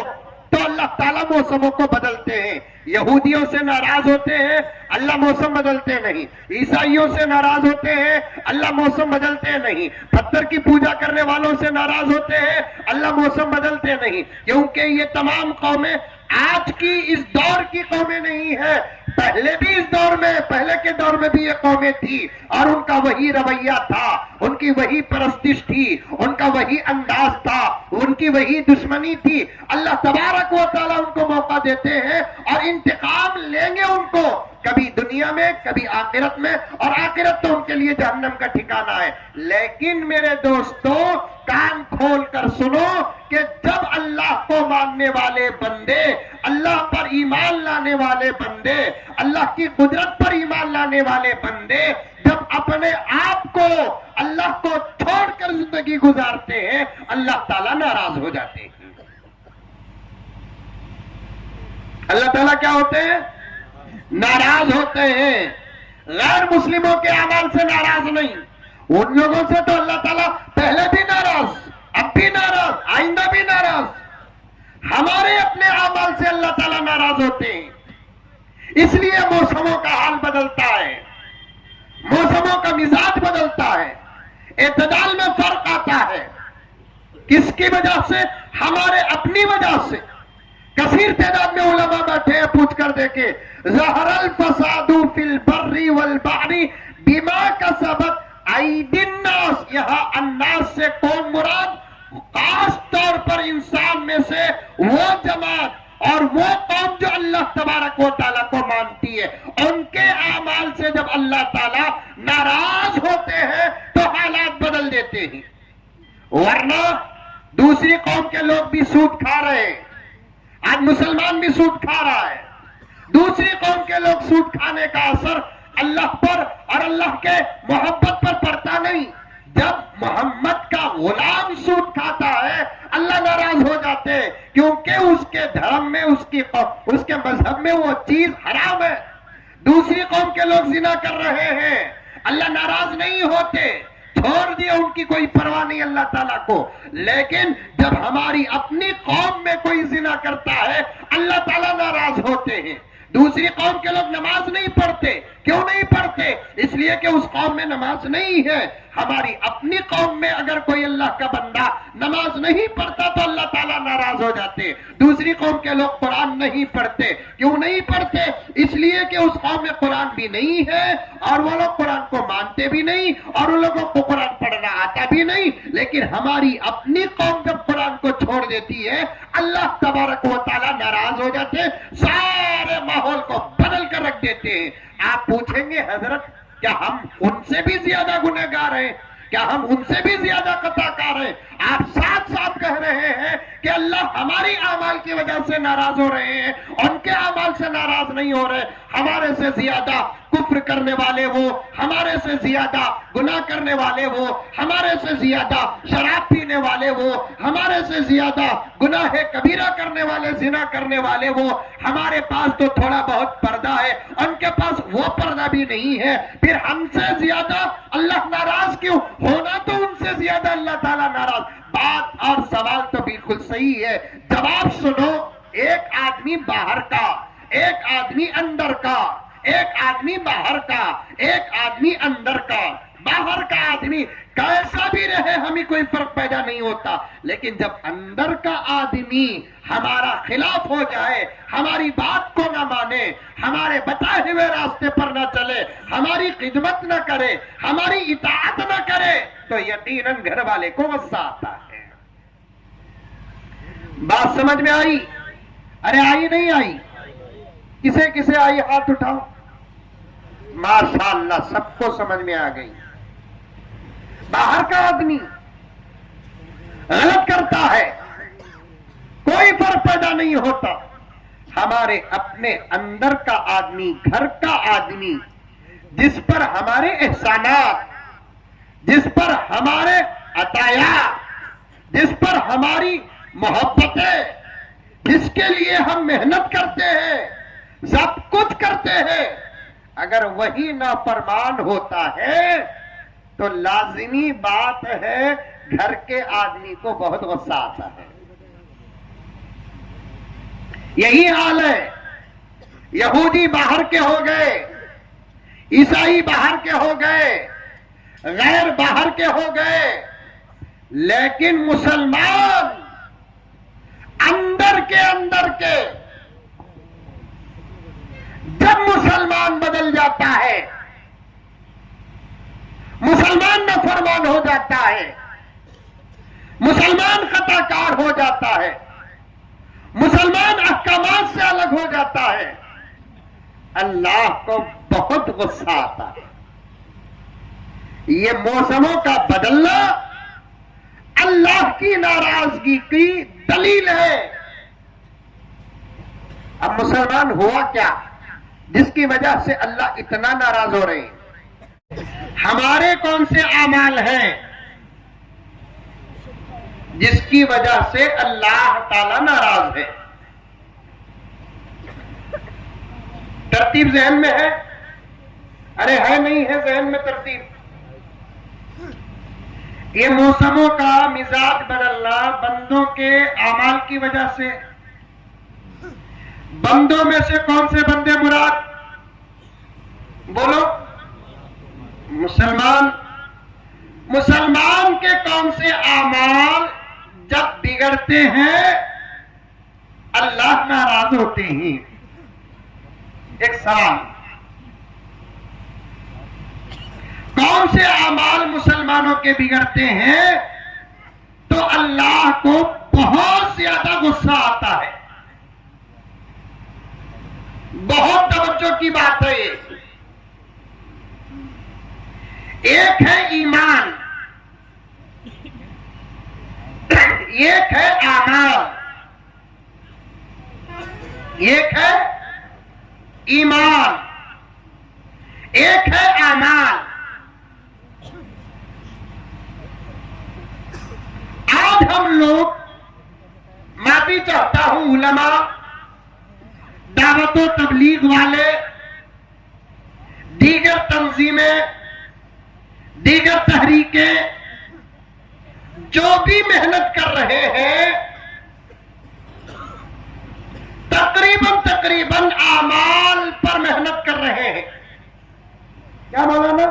تو اللہ تعالیٰ موسموں کو بدلتے ہیں۔ یہودیوں سے ناراض ہوتے ہیں، اللہ موسم بدلتے نہیں۔ عیسائیوں سے ناراض ہوتے ہیں، اللہ موسم بدلتے نہیں۔ پتھر کی پوجا کرنے والوں سے ناراض ہوتے ہیں، اللہ موسم بدلتے نہیں، کیونکہ یہ تمام قومیں آج کی اس دور کی قومیں نہیں ہیں، پہلے بھی اس دور میں، پہلے کے دور میں بھی یہ قومیں تھی، اور ان کا وہی رویہ تھا، ان کی وہی پرستش تھی، ان کا وہی انداز تھا، ان کی وہی دشمنی تھی۔ اللہ تبارک و تعالیٰ ان کو موقع دیتے ہیں اور انتقام لیں گے ان کو، کبھی دنیا میں کبھی آخرت میں، اور آخرت تو ان کے لیے جہنم کا ٹھکانہ ہے۔ لیکن میرے دوستو کان کھول کر سنو کہ جب اللہ کو ماننے والے بندے، اللہ پر ایمان لانے والے بندے، اللہ کی قدرت پر ایمان لانے والے بندے جب اپنے آپ کو اللہ کو چھوڑ کر زندگی گزارتے ہیں، اللہ تعالیٰ ناراض ہو جاتے ہیں۔ اللہ تعالیٰ کیا ہوتے ہیں؟ ناراض ہوتے ہیں۔ غیر مسلموں کے اعمال سے ناراض نہیں، ان لوگوں سے تو اللہ تعالیٰ پہلے بھی ناراض، اب بھی ناراض، آئندہ بھی ناراض۔ ہمارے اپنے اعمال سے اللہ تعالیٰ ناراض ہوتے ہیں، اس لیے موسموں کا حال بدلتا ہے، موسموں کا مزاج بدلتا ہے، اعتدال میں فرق آتا ہے۔ کس کی وجہ سے؟ ہمارے اپنی وجہ سے۔ کثیر تعداد میں علماء بیٹھے ہیں، پوچھ کر دیکھیں، ظہر الفساد فی البر والبحر بما کسبت ایدی الناس، یہاں الناس سے کون مراد؟ خاص طور پر انسان میں سے وہ جماعت اور وہ قوم جو اللہ تبارک و تعالیٰ کو مانتی ہے، ان کے اعمال سے جب اللہ تعالیٰ ناراض ہوتے ہیں تو حالات بدل دیتے ہیں۔ ورنہ دوسری قوم کے لوگ بھی سود کھا رہے ہیں، آج مسلمان بھی سود کھا رہا ہے، دوسری قوم کے لوگ سود کھانے کا اثر اللہ پر اور اللہ کے محبت پر پڑتا نہیں۔ جب محمد کا غلام سود کھاتا ہے اللہ ناراض ہو جاتے ہیں، کیونکہ اس کے دھرم میں، اس کے مذہب میں وہ چیز حرام ہے۔ دوسری قوم کے لوگ زنا کر رہے ہیں، اللہ ناراض نہیں ہوتے، چھوڑ دیا، ان کی کوئی پرواہ نہیں اللہ تعالیٰ کو۔ لیکن جب ہماری اپنی قوم میں کوئی زنا کرتا ہے اللہ تعالیٰ ناراض ہوتے ہیں۔ دوسری قوم کے لوگ نماز نہیں پڑھتے، کیوں نہیں پڑھتے؟ اس لیے کہ اس قوم میں نماز نہیں ہے۔ ہماری اپنی قوم میں اگر کوئی اللہ کا بندہ نماز نہیں پڑھتا تو اللہ تعالیٰ ناراض ہو جاتے۔ دوسری قوم کے لوگ قرآن نہیں پڑھتے، کیوں نہیں پڑھتے؟ اس لیے کہ اس قوم میں قرآن بھی نہیں ہے اور وہ لوگ قرآن کو مانتے بھی نہیں اور ان لوگوں کو قرآن پڑھنا آتا بھی نہیں۔ لیکن ہماری اپنی قوم جب قرآن کو چھوڑ دیتی ہے اللہ تبارک و تعالیٰ ناراض ہو جاتے ہیں، سارے ماحول کو بدل کر رکھ دیتے ہیں۔ آپ پوچھیں گے حضرت کیا ہم ان سے بھی زیادہ گنہگار ہیں؟ کیا ہم ان سے بھی زیادہ خطا کار ہیں؟ آپ ساتھ ساتھ کہہ رہے ہیں کہ اللہ ہماری اعمال کی وجہ سے ناراض ہو رہے ہیں، ان کے اعمال سے ناراض نہیں ہو رہے۔ ہمارے سے زیادہ کفر کرنے والے وہ، ہمارے سے زیادہ گناہ کرنے والے وہ، ہمارے سے زیادہ شراب پینے والے وہ، ہمارے سے زیادہ گناہ کبیرہ کرنے والے، زنا کرنے والے وہ، ہمارے پاس تو تھوڑا بہت پردہ ہے، ان کے پاس وہ پردہ بھی نہیں ہے، پھر ہم سے زیادہ اللہ ناراض کیوں؟ ہونا تو ان سے زیادہ اللہ تعالیٰ ناراض۔ بات اور سوال تو بالکل صحیح ہے، جواب سنو۔ ایک آدمی باہر کا، ایک آدمی اندر کا، ایک آدمی باہر کا، ایک آدمی اندر کا، باہر کا آدمی کیسا بھی رہے ہمیں کوئی فرق پیدا نہیں ہوتا، لیکن جب اندر کا آدمی ہمارا خلاف ہو جائے، ہماری بات کو نہ مانے، ہمارے بتائے ہوئے راستے پر نہ چلے، ہماری خدمت نہ کرے، ہماری اطاعت نہ کرے، تو یقیناً گھر والے کو غصہ آتا ہے۔ بات سمجھ میں آئی؟ ارے آئی نہیں آئی؟ کسے کسے آئی ہاتھ اٹھاؤ۔ ماشاءاللہ سب کو سمجھ میں آ گئی۔ باہر کا آدمی غلط کرتا ہے، کوئی فرق پیدا نہیں ہوتا، ہمارے اپنے اندر کا آدمی، گھر کا آدمی، جس پر ہمارے احسانات، جس پر ہمارے عطایات، جس پر ہماری محبتیں، جس کے لیے ہم محنت کرتے ہیں، سب کچھ کرتے ہیں، اگر وہی نافرمان ہوتا ہے تو لازمی بات ہے گھر کے آدمی کو بہت غصہ آتا ہے۔ یہی حال ہے، یہودی باہر کے ہو گئے، عیسائی باہر کے ہو گئے، غیر باہر کے ہو گئے، لیکن مسلمان اندر کے جب مسلمان بدل جاتا ہے، مسلمان نافرمان ہو جاتا ہے، مسلمان خطا کار ہو جاتا ہے، مسلمان احکامات سے الگ ہو جاتا ہے، اللہ کو بہت غصہ آتا ہے۔ یہ موسموں کا بدلنا اللہ کی ناراضگی کی دلیل ہے۔ اب مسلمان ہوا کیا جس کی وجہ سے اللہ اتنا ناراض ہو رہے ہیں؟ ہمارے کون سے اعمال ہیں جس کی وجہ سے اللہ تعالی ناراض ہے؟ ترتیب ذہن میں ہے؟ ارے ہے نہیں ہے ذہن میں ترتیب؟ یہ موسموں کا مزاج بدلنا بندوں کے اعمال کی وجہ سے۔ بندوں میں سے کون سے بندے مراد؟ بولو۔ مسلمان کے کون سے اعمال جب بگڑتے ہیں اللہ ناراض ہوتے ہیں؟ ایک سوال، کون سے اعمال مسلمانوں کے بگڑتے ہیں تو اللہ کو بہت زیادہ غصہ آتا ہے؟ بہت توجہ کی بات ہے یہ۔ ایک ہے ایمان، ایک ہے اعمال، ایک ہے ایمان، ایک ہے اعمال۔ آج ہم لوگ، میں بھی چاہتا ہوں علماء، دعوت و تبلیغ والے، دیگر تنظیمیں، دیگر تحریکیں جو بھی محنت کر رہے ہیں، تقریباً اعمال پر محنت کر رہے ہیں۔ کیا مولانا؟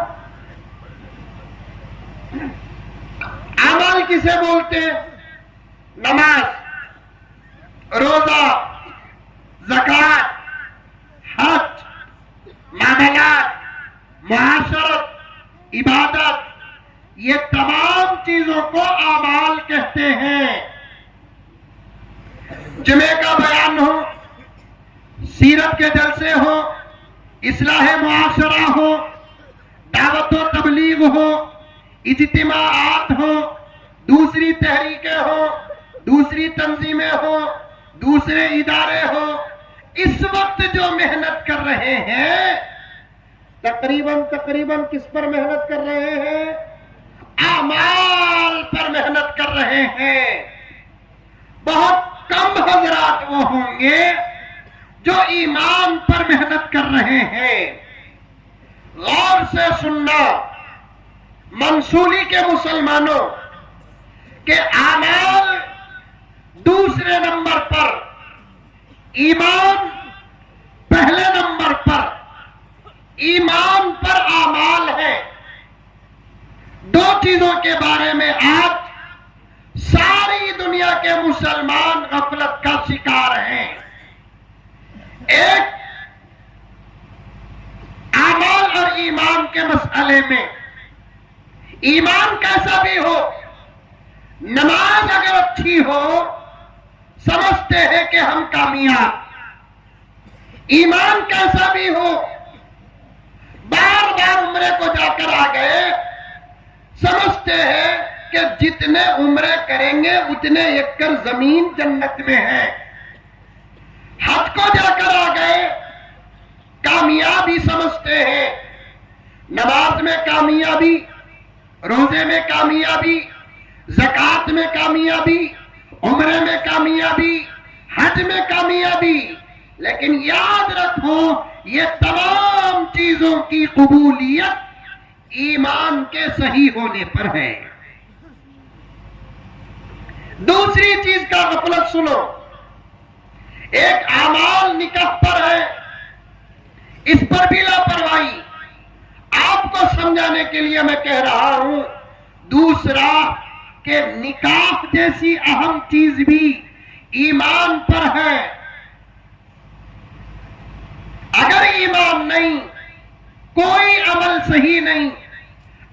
اعمال کسے بولتے ہیں؟ نماز، روزہ، زکوٰۃ، حج، معاملات، معاشرت، عبادت، یہ تمام چیزوں کو اعمال کہتے ہیں۔ جمعے کا بیان ہو، سیرت کے جلسے ہو، اصلاح معاشرہ ہو، دعوت و تبلیغ ہو، اجتماعات ہو، دوسری تحریکیں ہو، دوسری تنظیمیں ہو، دوسرے ادارے ہو، اس وقت جو محنت کر رہے ہیں تقریباً کس پر محنت کر رہے ہیں؟ اعمال پر محنت کر رہے ہیں۔ بہت کم حضرات وہ ہوں گے جو ایمان پر محنت کر رہے ہیں۔ غور سے سننا، منصوری کے مسلمانوں کے اعمال دوسرے نمبر پر، ایمان پہلے نمبر پر۔ ایمان پر اعمال ہے، چیزوں کے بارے میں آج ساری دنیا کے مسلمان غفلت کا شکار ہیں. ایک اعمال اور ایمان کے مسئلے میں. ایمان کیسا بھی ہو، نماز اگر اچھی ہو سمجھتے ہیں کہ ہم کامیاب. ایمان کیسا بھی ہو، بار بار عمرے کو جا کر آ گئے، سمجھتے ہیں کہ جتنے عمرے کریں گے اتنے ایکڑ زمین جنت میں ہے. حج کو جا کر آ گئے، کامیابی سمجھتے ہیں. نماز میں کامیابی، روزے میں کامیابی، زکوٰۃ میں کامیابی، عمرے میں کامیابی، حج میں کامیابی. لیکن یاد رکھو یہ تمام چیزوں کی قبولیت ایمان کے صحیح ہونے پر ہے. دوسری چیز کا غفلت سنو. ایک اعمال نکاح پر ہے، اس پر بھی لاپرواہی. آپ کو سمجھانے کے لیے میں کہہ رہا ہوں. دوسرا کہ نکاح جیسی اہم چیز بھی ایمان پر ہے. اگر ایمان نہیں کوئی عمل صحیح نہیں.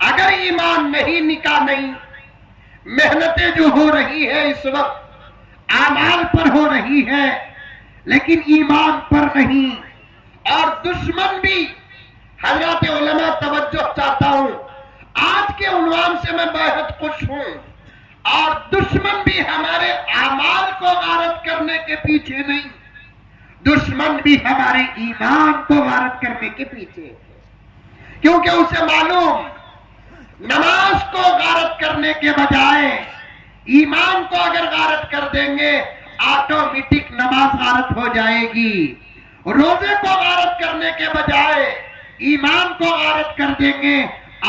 اگر ایمان نہیں نکاح نہیں. محنتیں جو ہو رہی ہے اس وقت اعمال پر ہو رہی ہے لیکن ایمان پر نہیں. اور دشمن بھی، حضرات علماء توجہ چاہتا ہوں، آج کے عنوان سے میں بہت خوش ہوں. اور دشمن بھی ہمارے اعمال کو غارت کرنے کے پیچھے نہیں، دشمن بھی ہمارے ایمان کو غارت کرنے کے پیچھے. کیونکہ اسے معلوم نماز کو غارت کرنے کے بجائے ایمان کو اگر غارت کر دیں گے آٹومیٹک نماز غارت ہو جائے گی. روزے کو غارت کرنے کے بجائے ایمان کو غارت کر دیں گے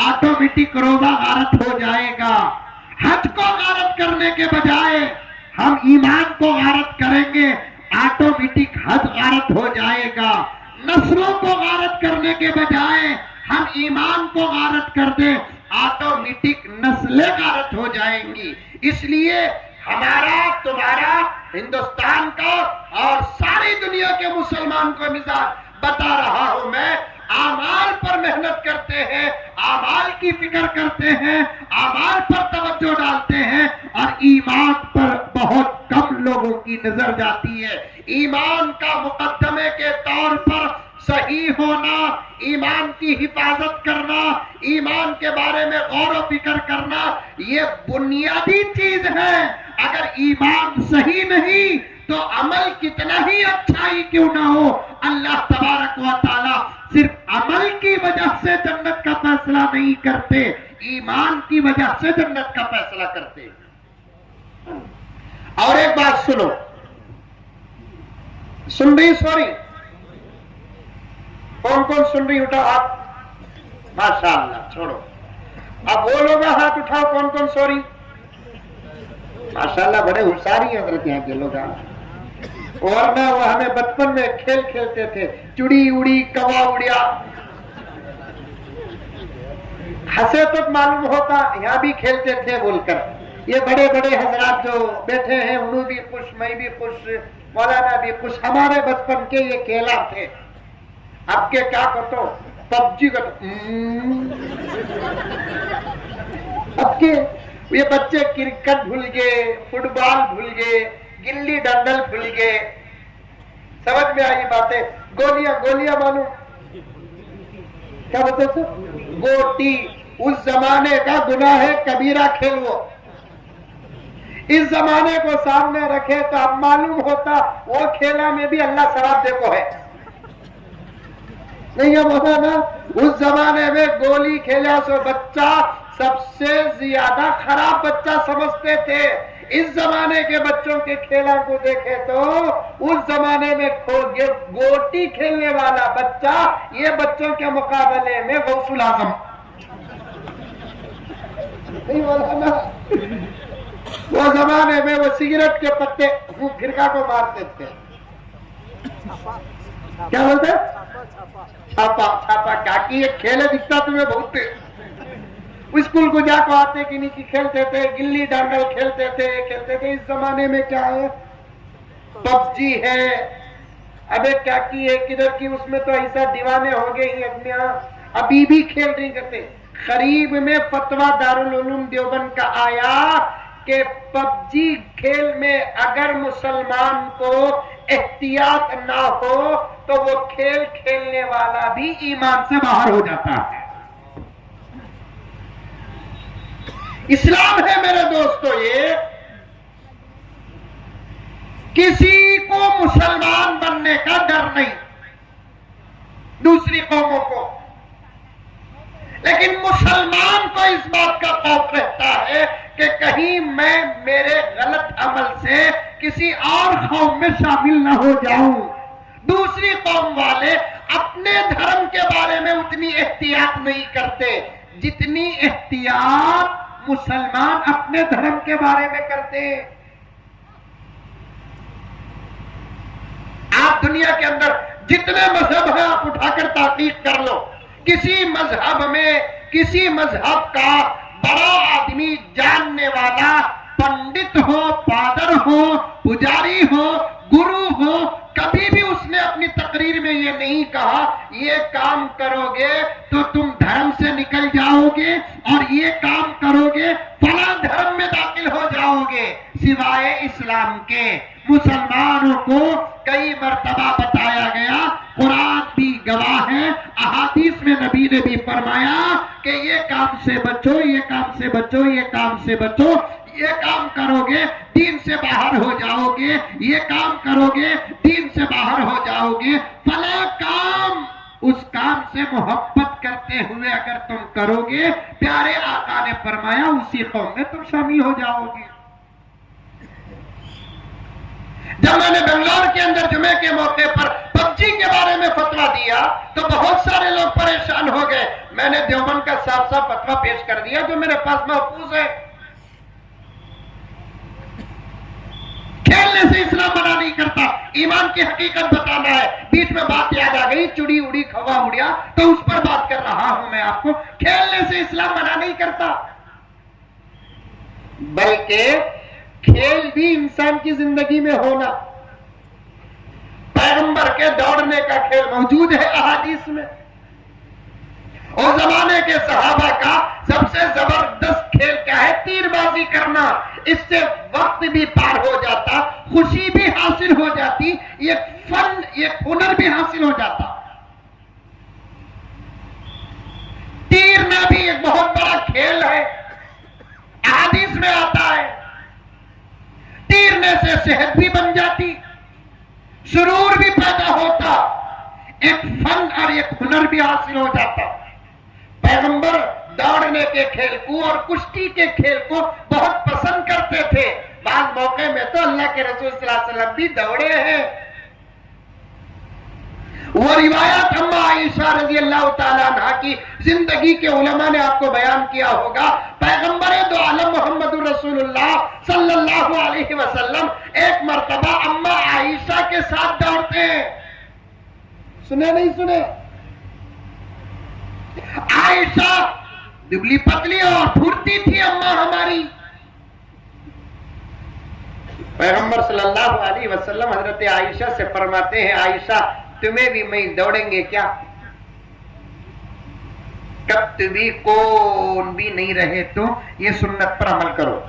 آٹومیٹک روزہ غارت ہو جائے گا. حج کو غارت کرنے کے بجائے ہم ایمان کو غارت کریں گے آٹومیٹک حج غارت ہو جائے گا. نسلوں کو غارت کرنے کے بجائے ہم ایمان کو غارت کر دیں آٹومیٹک نسلیں غارت ہو جائیں گی. اس لیے ہمارا، تمہارا، ہندوستان کا اور ساری دنیا کے مسلمان کو مزاج بتا رہا ہوں میں، اعمال پر محنت کرتے ہیں، اعمال کی فکر کرتے ہیں، اعمال پر توجہ ڈالتے ہیں اور ایمان پر بہت کم لوگوں کی نظر جاتی ہے. ایمان کا مقدمے کے طور پر صحیح ہونا، ایمان کی حفاظت کرنا، ایمان کے بارے میں غور و فکر کرنا، یہ بنیادی چیز ہے. اگر ایمان صحیح نہیں تو عمل کتنا ہی اچھا ہی کیوں نہ ہو، اللہ تبارک و تعالی صرف عمل کی وجہ سے جنت کا فیصلہ نہیں کرتے، ایمان کی وجہ سے جنت کا فیصلہ کرتے. اور ایک بات سنو، سن رہی؟ سوری، کون کون سن رہی؟ اٹھاؤ ہاتھ. ماشاءاللہ، چھوڑو. اب وہ لوگ ہاتھ اٹھاؤ کون کون سوری. ماشاءاللہ بڑے ہوشیاری حضرت یہاں کے لوگ. ورنہ وہ ہمیں بچپن میں کھیل کھیلتے تھے، چڑی اڑی کوا اڑیا، ہنسے تو معلوم ہوتا یہاں بھی کھیلتے تھے بول کر. یہ بڑے بڑے حضرات جو بیٹھے ہیں انہوں بھی خوش، میں بھی خوش، مولانا بھی خوش. ہمارے بچپن کے یہ کھیلا تھے. اب کے کیا کرتے ہو؟ پب جی کرتے. اب کے یہ بچے کرکٹ بھول گئے، فٹ بال بھول گئے، گلی ڈنڈل بھول گئے. سمجھ میں آئی باتیں؟ گولیاں، گولیاں معلوم کیا بولتے تھے؟ گوٹی. اس زمانے کا گناہ ہے کبیرہ کھیل. وہ اس زمانے کو سامنے رکھے تو اب معلوم ہوتا وہ کھیلا میں بھی اللہ ثواب دیکھو ہے. نہیں ہوتا نا؟ اس زمانے میں گولی کھیلا سو بچہ سب سے زیادہ خراب بچہ سمجھتے تھے. اس زمانے کے بچوں کے کھیلا کو دیکھے تو اس زمانے میں گوٹی کھیلنے والا بچہ یہ بچوں کے مقابلے میں غوث الاعظم. نہیں بولا نا؟ وہ زمانے میں وہ سگریٹ کے پتے پھرکا کو مارتے تھے. کیا بولتے؟ چھاپا. چھاپا کیا کی یہ کھیلے دکھتا تمہیں بہت. اسکول کو جا کو آتے کہ نہیں کھیلتے تھے, گلی ڈانڈل کھیلتے تھے. اس زمانے میں کیا ہے, پب جی ہے. ابے کیا کی ہے, کدھر کی, اس میں تو ایسا دیوانے ہو گئے ہی اپنے یہاں, ابھی بھی کھیل نہیں کرتے. قریب میں فتویٰ دارالعلوم دیوبند کا آیا کہ پب جی کھیل میں اگر مسلمان کو احتیاط نہ ہو تو وہ کھیل کھیلنے والا بھی ایمان سے باہر ہو جاتا ہے. اسلام ہے میرے دوستو, یہ کسی کو مسلمان بننے کا ڈر نہیں دوسری قوموں کو, لیکن مسلمان کو اس بات کا خوف رہتا ہے کہ کہیں میں میرے غلط عمل سے کسی اور قوم میں شامل نہ ہو جاؤں. دوسری قوم والے اپنے دھرم کے بارے میں اتنی احتیاط نہیں کرتے جتنی احتیاط مسلمان اپنے دھرم کے بارے میں کرتے ہیں. آپ دنیا کے اندر جتنے مذہب ہیں آپ اٹھا کر تحقیق کر لو, کسی مذہب میں کسی مذہب کا بڑا آدمی, جاننے والا, پنڈت ہو, فادر ہو, پجاری ہو, گرو ہو, کبھی بھی اس نے اپنی تقریر میں یہ نہیں کہا یہ کام کرو گے تو تم دھرم سے نکل جاؤ گے اور یہ کام کرو گے فلاں دھرم میں داخل ہو جاؤ گے, سوائے اسلام کے. مسلمانوں کو کئی مرتبہ بتایا گیا, قرآن بھی گواہ ہے, احادیث میں نبی نے بھی فرمایا کہ یہ کام سے بچو, یہ کام سے بچو, یہ کام سے بچو, یہ کام کرو گے دین سے باہر ہو جاؤ گے, یہ کام کرو گے دین سے باہر ہو جاؤ گے. فلاں کام, اس کام سے محبت کرتے ہوئے اگر تم کرو گے, پیارے آقا نے فرمایا اسی قوم میں تم شامل ہو جاؤ گے. جب میں نے بنگلور کے اندر جمعے کے موقع پر پب جی کے بارے میں فتویٰ دیا تو بہت سارے لوگ پریشان ہو گئے. میں نے دیوبند کا صاف صاف فتویٰ پیش کر دیا جو میرے پاس محفوظ ہے. کھیلنے سے اسلام منع نہیں کرتا, ایمان کی حقیقت بتانا ہے. بیچ میں بات یاد آ گئی, چڑی اڑی کھوا اڑیا, تو اس پر بات کر رہا ہوں میں آپ کو. کھیلنے سے اسلام منع نہیں کرتا, بلکہ کھیل بھی انسان کی زندگی میں ہونا. پیغمبر کے دوڑنے کا کھیل موجود ہے احادیث میں, اور زمانے کے صحابہ کا سب سے زبردست کھیل کیا ہے, تیر بازی کرنا. اس سے وقت بھی پار ہو جاتا, خوشی بھی حاصل ہو جاتی, ایک فن, ایک ہنر بھی حاصل ہو جاتا. تیرنا بھی ایک بہت بڑا کھیل ہے, احادیث میں آتا ہے. تیرنے سے صحت بھی بن جاتی, سرور بھی پیدا ہوتا, ایک فن اور ایک ہنر بھی حاصل ہو جاتا. پیغمبر دوڑنے کے کھیل کو اور کشتی کے کھیل کو بہت پسند کرتے تھے. بعض موقع میں تو اللہ کے رسول صلی اللہ علیہ وسلم بھی دوڑے ہیں. وہ روایات اما عائشہ رضی اللہ تعالیٰ عنہ کی زندگی کے علماء نے آپ کو بیان کیا ہوگا. پیغمبر دو عالم محمد رسول اللہ صلی اللہ علیہ وسلم ایک مرتبہ اما عائشہ کے ساتھ دوڑتے ہیں. سنے نہیں سنے؟ عائشہ دبلی پتلی اور پھرتی تھی اما ہماری. پیغمبر صلی اللہ علیہ وسلم حضرت عائشہ سے فرماتے ہیں, عائشہ تمہیں بھی میں دوڑیں گے کیا؟ کب بھی کون بھی نہیں رہے تو یہ سنت پر عمل کرو.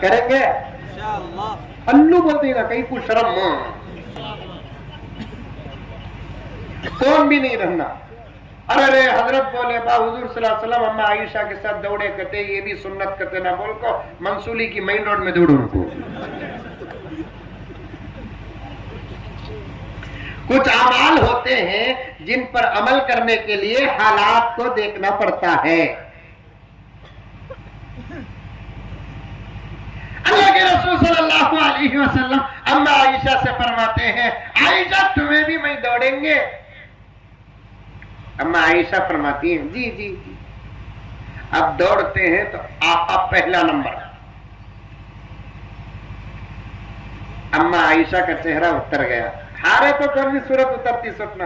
کریں گے اللہ بولتے نا, کہیں کو شرم, کون بھی نہیں رہنا. ارے حضرت بولے با حضور صلی اللہ علیہ وسلم اما عائشہ کے ساتھ دوڑے کرتے, یہ بھی سنت کرتے نہ بول کو منصولی کی مین روڈ میں دوڑو. کو کچھ اعمال ہوتے ہیں جن پر عمل کرنے کے لیے حالات کو دیکھنا پڑتا ہے. اللہ کے رسول صلی اللہ علیہ وسلم اما عائشہ سے فرماتے ہیں, عائشہ تمہیں بھی میں دوڑیں گے؟ اما عائشہ فرماتی ہیں جی جی جی. اب دوڑتے ہیں تو آقا پہلا نمبر. اما عائشہ کا چہرہ اتر گیا. ہارے تو کبھی صورت اترتی سوچنا,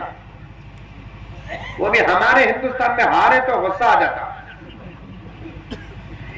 وہ بھی ہمارے ہندوستان میں ہارے تو غصہ آ جاتا.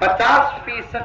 50%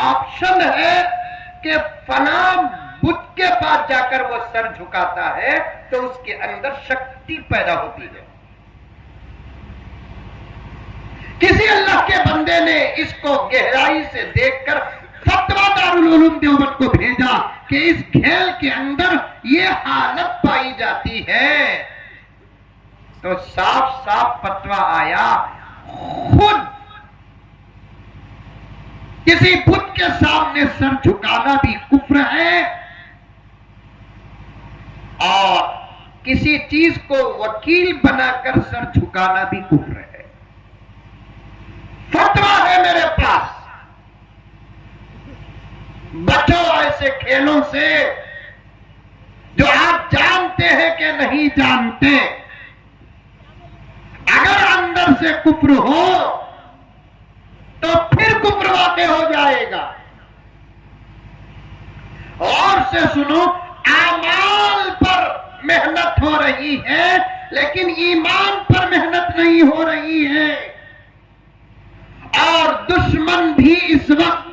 آپشن ہے کہ فنا بت کے پاس جا کر وہ سر جھکاتا ہے تو اس کے اندر شکتی پیدا ہوتی ہے. کسی اللہ کے بندے نے اس کو گہرائی سے دیکھ کر فتویٰ دارالعلوم دیوبند کو بھیجا کہ اس کھیل کے اندر یہ حالت پائی جاتی ہے. تو صاف صاف فتویٰ آیا خود کسی بت کے سامنے سر جھکانا بھی کفر ہے اور کسی چیز کو وکیل بنا کر سر جھکانا بھی کفر ہے. فتویٰ ہے میرے پاس. بچو ایسے کھیلوں سے جو آپ جانتے ہیں کہ نہیں جانتے. اگر اندر سے کفر ہو تو پھر کفر واقع ہو جائے گا. اور سے سنو، اعمال پر محنت ہو رہی ہے لیکن ایمان پر محنت نہیں ہو رہی ہے. اور دشمن بھی اس وقت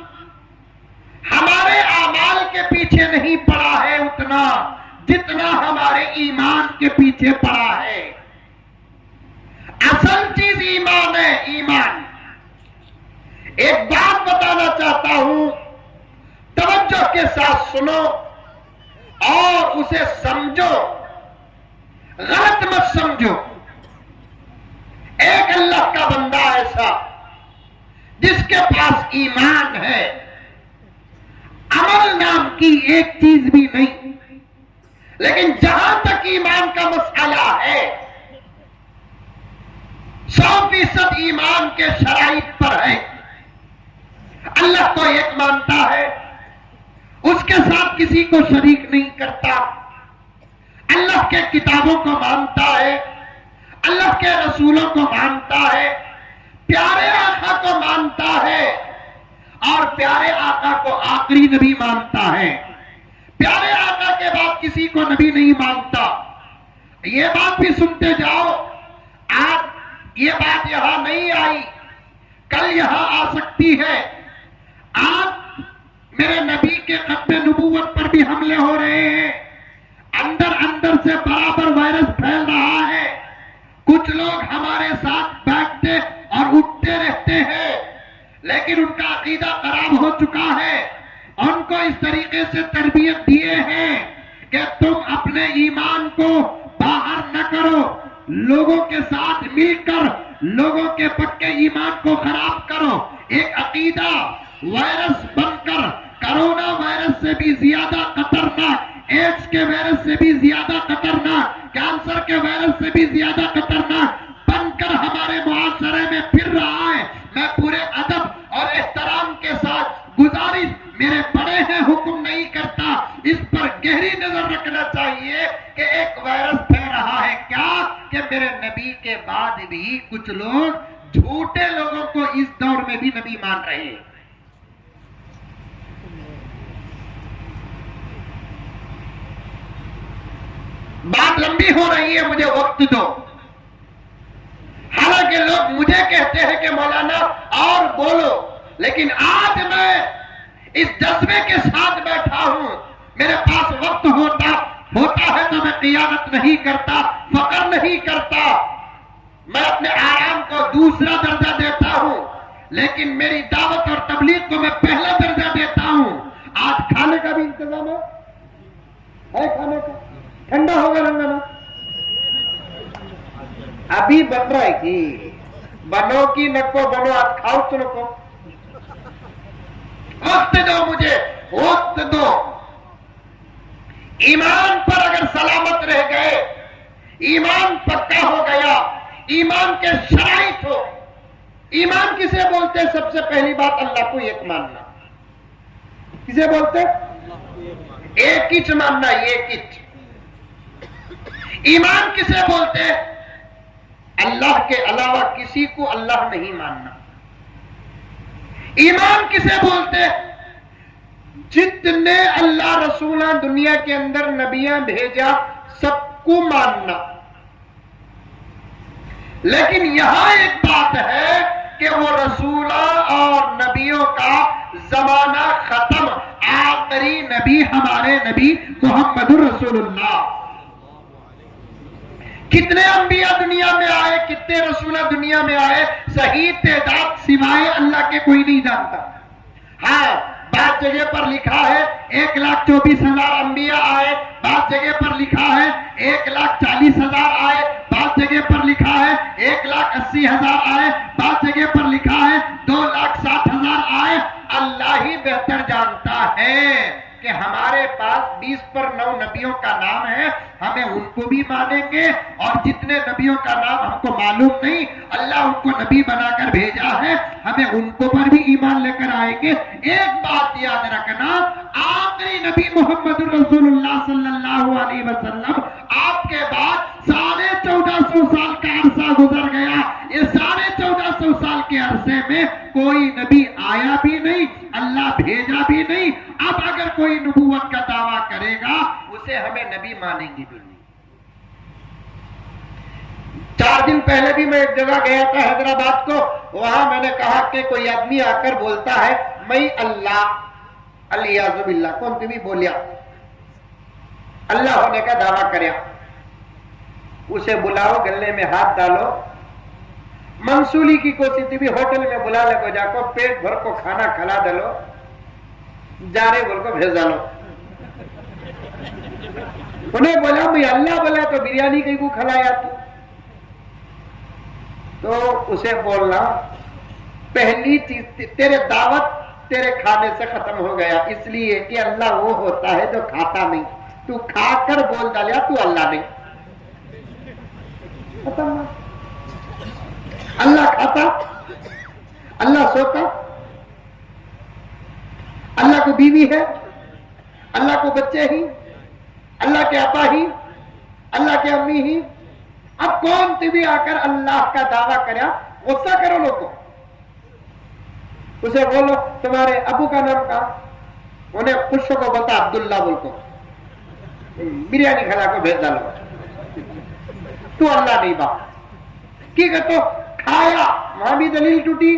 ہمارے اعمال کے پیچھے نہیں پڑا ہے اتنا جتنا ہمارے ایمان کے پیچھے پڑا ہے. اصل چیز ایمان ہے، ایمان. ایک بات بتانا چاہتا ہوں، توجہ کے ساتھ سنو اور اسے سمجھو، غلط مت سمجھو. ایک اللہ کا بندہ ایسا جس کے پاس ایمان ہے، عمل نام کی ایک چیز بھی نہیں، لیکن جہاں تک ایمان کا مسئلہ ہے 100% ایمان کے شرائط پر ہے. اللہ کو ایک مانتا ہے، اس کے ساتھ کسی کو شریک نہیں کرتا. اللہ کے کتابوں کو مانتا ہے، اللہ کے رسولوں کو مانتا ہے، پیارے آقا کو مانتا ہے اور پیارے آقا کو آخری نبی مانتا ہے. پیارے آقا کے بعد کسی کو نبی نہیں مانتا. یہ بات بھی سنتے جاؤ. آج یہ بات یہاں نہیں آئی، کل یہاں آ سکتی ہے. آج میرے نبی کے ختم نبوت پر بھی حملے ہو رہے ہیں. اندر اندر سے برابر وائرس پھیل رہا ہے. کچھ لوگ ہمارے ساتھ بیٹھتے اور اٹھتے رہتے ہیں لیکن ان کا عقیدہ خراب ہو چکا ہے. ان کو اس طریقے سے تربیت دیے ہیں کہ تم اپنے ایمان کو باہر نہ کرو، لوگوں کے ساتھ مل کر لوگوں کے پکے ایمان کو خراب کرو. ایک عقیدہ وائرس بن کر کرونا وائرس سے بھی زیادہ خطرناک، ایڈز کے وائرس سے بھی زیادہ خطرناک، کینسر کے وائرس سے بھی زیادہ خطرناک بن کر ہمارے معاشرے میں پھر رہا ہے. میں پورے ادب اور احترام کے ساتھ گزارش، میرے بڑے ہیں حکم نہیں کرتا، اس پر گہری نظر رکھنا چاہیے کہ ایک وائرس پھیل رہا ہے. کیا کہ میرے نبی کے بعد بھی کچھ لوگ جھوٹے لوگوں کو اس دور میں بھی نبی مان رہے ہیں. بات لمبی ہو رہی ہے، مجھے وقت دو. حالانکہ لوگ مجھے کہتے ہیں کہ مولانا اور بولو، لیکن آج میں اس جذبے کے ساتھ بیٹھا ہوں. میرے پاس وقت ہوتا ہے تو میں قیادت نہیں کرتا، فخر نہیں کرتا، میں اپنے آرام کو دوسرا درجہ دیتا ہوں، لیکن میری دعوت اور تبلیغ کو میں پہلا درجہ دیتا ہوں. آج کھانے کا بھی انتظام ہے کھانے کا؟ ٹھنڈا ہوگا رنگنا ابھی بن رہا ہے کہ بنو کی نکو بنو، آج کھاؤ تو نکو. وقت دو مجھے، وقت دو. ایمان پر اگر سلامت رہ گئے، ایمان پکا ہو گیا، ایمان کے شرائط ہو. ایمان کسے بولتے؟ سب سے پہلی بات اللہ کو ایک ماننا. کسے بولتے؟ ایک ہی ماننا، ایک ہی. ایمان کسے بولتے؟ اللہ کے علاوہ کسی کو اللہ نہیں ماننا. ایمان کسے بولتے؟ جتنے اللہ رسولہ دنیا کے اندر نبیاں بھیجا سب کو ماننا. لیکن یہاں ایک بات ہے کہ وہ رسولہ اور نبیوں کا زمانہ ختم، آخری نبی ہمارے نبی محمد رسول اللہ۔ کتنے انبیاء دنیا میں آئے، کتنے رسولہ دنیا میں آئے، صحیح تعداد سوائے اللہ کے کوئی نہیں جانتا۔ ہاں بعض جگہ پر لکھا ہے 1,24,000 انبیاء آئے، بعض جگہ پر لکھا ہے 1,40,000 آئے، بعض جگہ پر لکھا ہے 1,80,000 آئے، بعض جگہ پر لکھا ہے 2,60,000 آئے۔ اللہ ہی بہتر جانتا ہے کہ ہمارے پاس 20 پر 9 نبیوں کا نام ہے، ہمیں ان کو بھی مانیں گے، اور جتنے نبیوں کا نام ہم کو معلوم نہیں، اللہ ان کو نبی بنا کر بھیجا ہے، ہمیں ان کو پر بھی ایمان لے کر آئیں گے۔ ایک بات یاد رکھنا، آخری نبی محمد رسول اللہ صلی اللہ علیہ وسلم، آپ کے بعد 1450 سال کا عرصہ گزر گیا، یہ 1450 سال کے عرصے میں کوئی نبی آیا بھی نہیں، اللہ بھیجا بھی نہیں۔ اب اگر کوئی نبوت کا دعویٰ کرے گا اسے ہمیں نبی مانیں گے بھی نہیں۔ 4 دن پہلے بھی میں ایک جگہ گیا تھا حیدرآباد کو، وہاں میں نے کہا کہ کوئی آدمی آ کر بولتا ہے میں اللہ، الیاذ باللہ، کون تمہیں بولیا اللہ ہونے کا دعویٰ کریا، اسے بلاؤ، گلے میں ہاتھ ڈالو، منصولی کی کوشش بھی ہوٹل میں بلا لے کو، جا کو پیٹ بھر کو کھانا کھلا دلو، جارے بول کو بھیج ڈالو۔ انہیں بولا میں اللہ بولا تو بریانی کہیں کو کھلایا تو اسے بولنا پہلی چیز تیرے دعوت تیرے کھانے سے ختم ہو گیا، اس لیے کہ اللہ وہ ہوتا ہے جو کھاتا نہیں، تو کھا کر بول ڈالیا تو اللہ نہیں، ختم۔ اللہ کھاتا، اللہ سوتا، اللہ کو بیوی ہے، اللہ کو بچے ہی، اللہ کے ابا ہی، اللہ کے امی ہی۔ اب کون تبھی آ کر اللہ کا دعویٰ کریا؟ غصہ کرو لوگ کو، اسے بولو تمہارے ابو کا نام کا، انہیں خوشوں کو بولتا عبداللہ بول کو، بریانی کھلا کو بھیج ڈالو، تو اللہ نہیں باپ کی کہ تو کھایا، وہاں بھی دلیل ٹوٹی،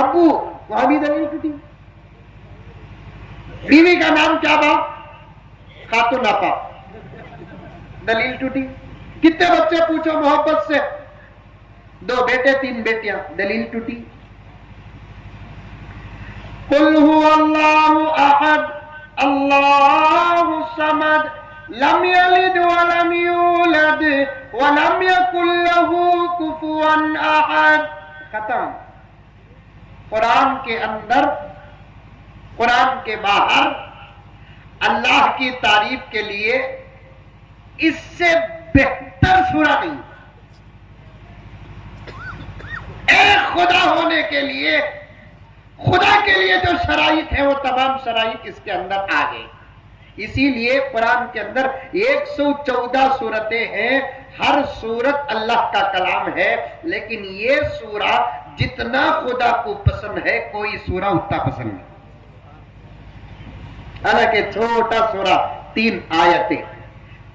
ابو وہاں بھی دلیل ٹوٹی۔ بیوی کا نام کیا با؟ خاتون آپا، دلیل ٹوٹی۔ کتنے بچے پوچھو محبت سے، 2 بیٹے 3 بیٹیاں، دلیل ٹوٹی۔ قل هو اللہ احد اللہ الصمد لم یلد ولم یولد ولم یکن له کفوا احد۔ ختم۔ قرآن کے اندر، قرآن کے باہر اللہ کی تعریف کے لیے اس سے بہتر سورہ نہیں۔ ایک خدا ہونے کے لیے، خدا کے لیے جو شرائط ہے وہ تمام شرائط اس کے اندر آ گئی۔ اسی لیے قرآن کے اندر 114 سورتیں ہیں، ہر سورت اللہ کا کلام ہے، لیکن یہ سورہ جتنا خدا کو پسند ہے کوئی سورہ اتنا پسند نہیں۔ حالانکہ چھوٹا سورہ 3 آیتیں۔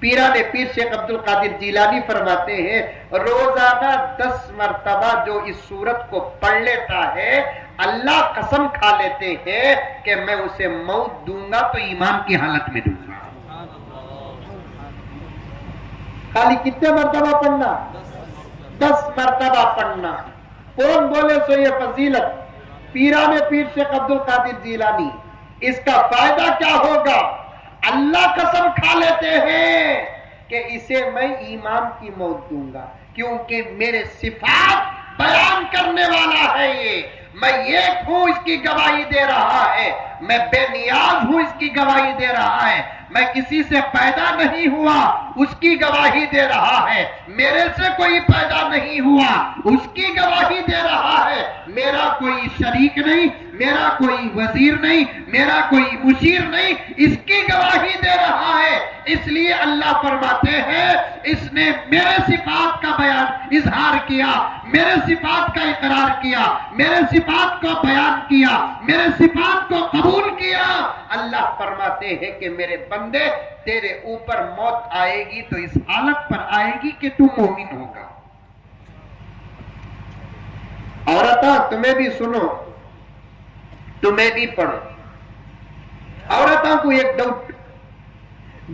پیران پیر شیخ عبد القادر جیلانی فرماتے ہیں روزانہ 10 مرتبہ جو اس سورت کو پڑھ لیتا ہے اللہ قسم کھا لیتے ہیں کہ میں اسے موت دوں گا تو ایمان کی حالت میں دوں گا۔ خالی کتنے مرتبہ پڑھنا؟ 10 مرتبہ پڑھنا۔ کون بولے سو یہ فضیلت؟ پیران پیر شیخ عبد القادر جیلانی۔ اس کا فائدہ کیا ہوگا؟ اللہ قسم کھا لیتے ہیں کہ اسے میں ایمان کی موت دوں گا، کیونکہ میرے صفات بیان کرنے والا ہے یہ، میں ایک ہوں اس کی گواہی دے رہا ہے، میں بے نیاز ہوں اس کی گواہی دے رہا ہے، میں کسی سے پیدا نہیں ہوا اس کی گواہی دے رہا ہے، میرے سے کوئی پیدا نہیں ہوا اس کی گواہی دے رہا ہے، میرا کوئی شریک نہیں، میرا کوئی وزیر نہیں، میرا کوئی مشیر نہیں، اس کی گواہی دے رہا ہے۔ اس لیے اللہ فرماتے ہیں اس نے میرے صفات کا بیان اظہار کیا، میرے صفات کا اقرار کیا، میرے صفات کو بیان کیا، میرے صفات کو قبول کیا۔ اللہ فرماتے ہیں کہ میرے بندے تیرے اوپر موت آئے گی تو اس حالت پر آئے گی کہ تو مومن ہوگا۔ عورتاں تمہیں بھی سنو، تمہیں بھی پڑھو. عورتوں کو ایک ڈاؤٹ,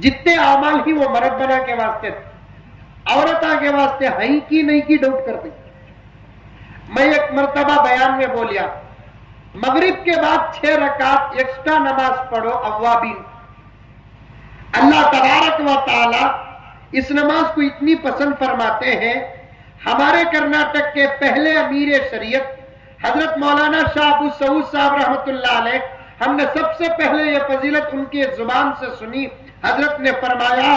جتنے اعمال ہی وہ مرد بنا کے واسطے عورتوں کے واسطے ہیں کی نہیں کی ڈاؤٹ کرتے. میں ایک مرتبہ بیان میں بولیا, مغرب کے بعد 6 رکعت ایکسٹرا نماز پڑھو اوابین. اللہ تبارک و تعالی اس نماز کو اتنی پسند فرماتے ہیں. ہمارے کرناٹک کے پہلے امیر شریعت حضرت مولانا شاہ ابو سعود صاحب رحمت اللہ علیہ, ہم نے سب سے پہلے یہ فضیلت ان کی زبان سے سنی. حضرت نے فرمایا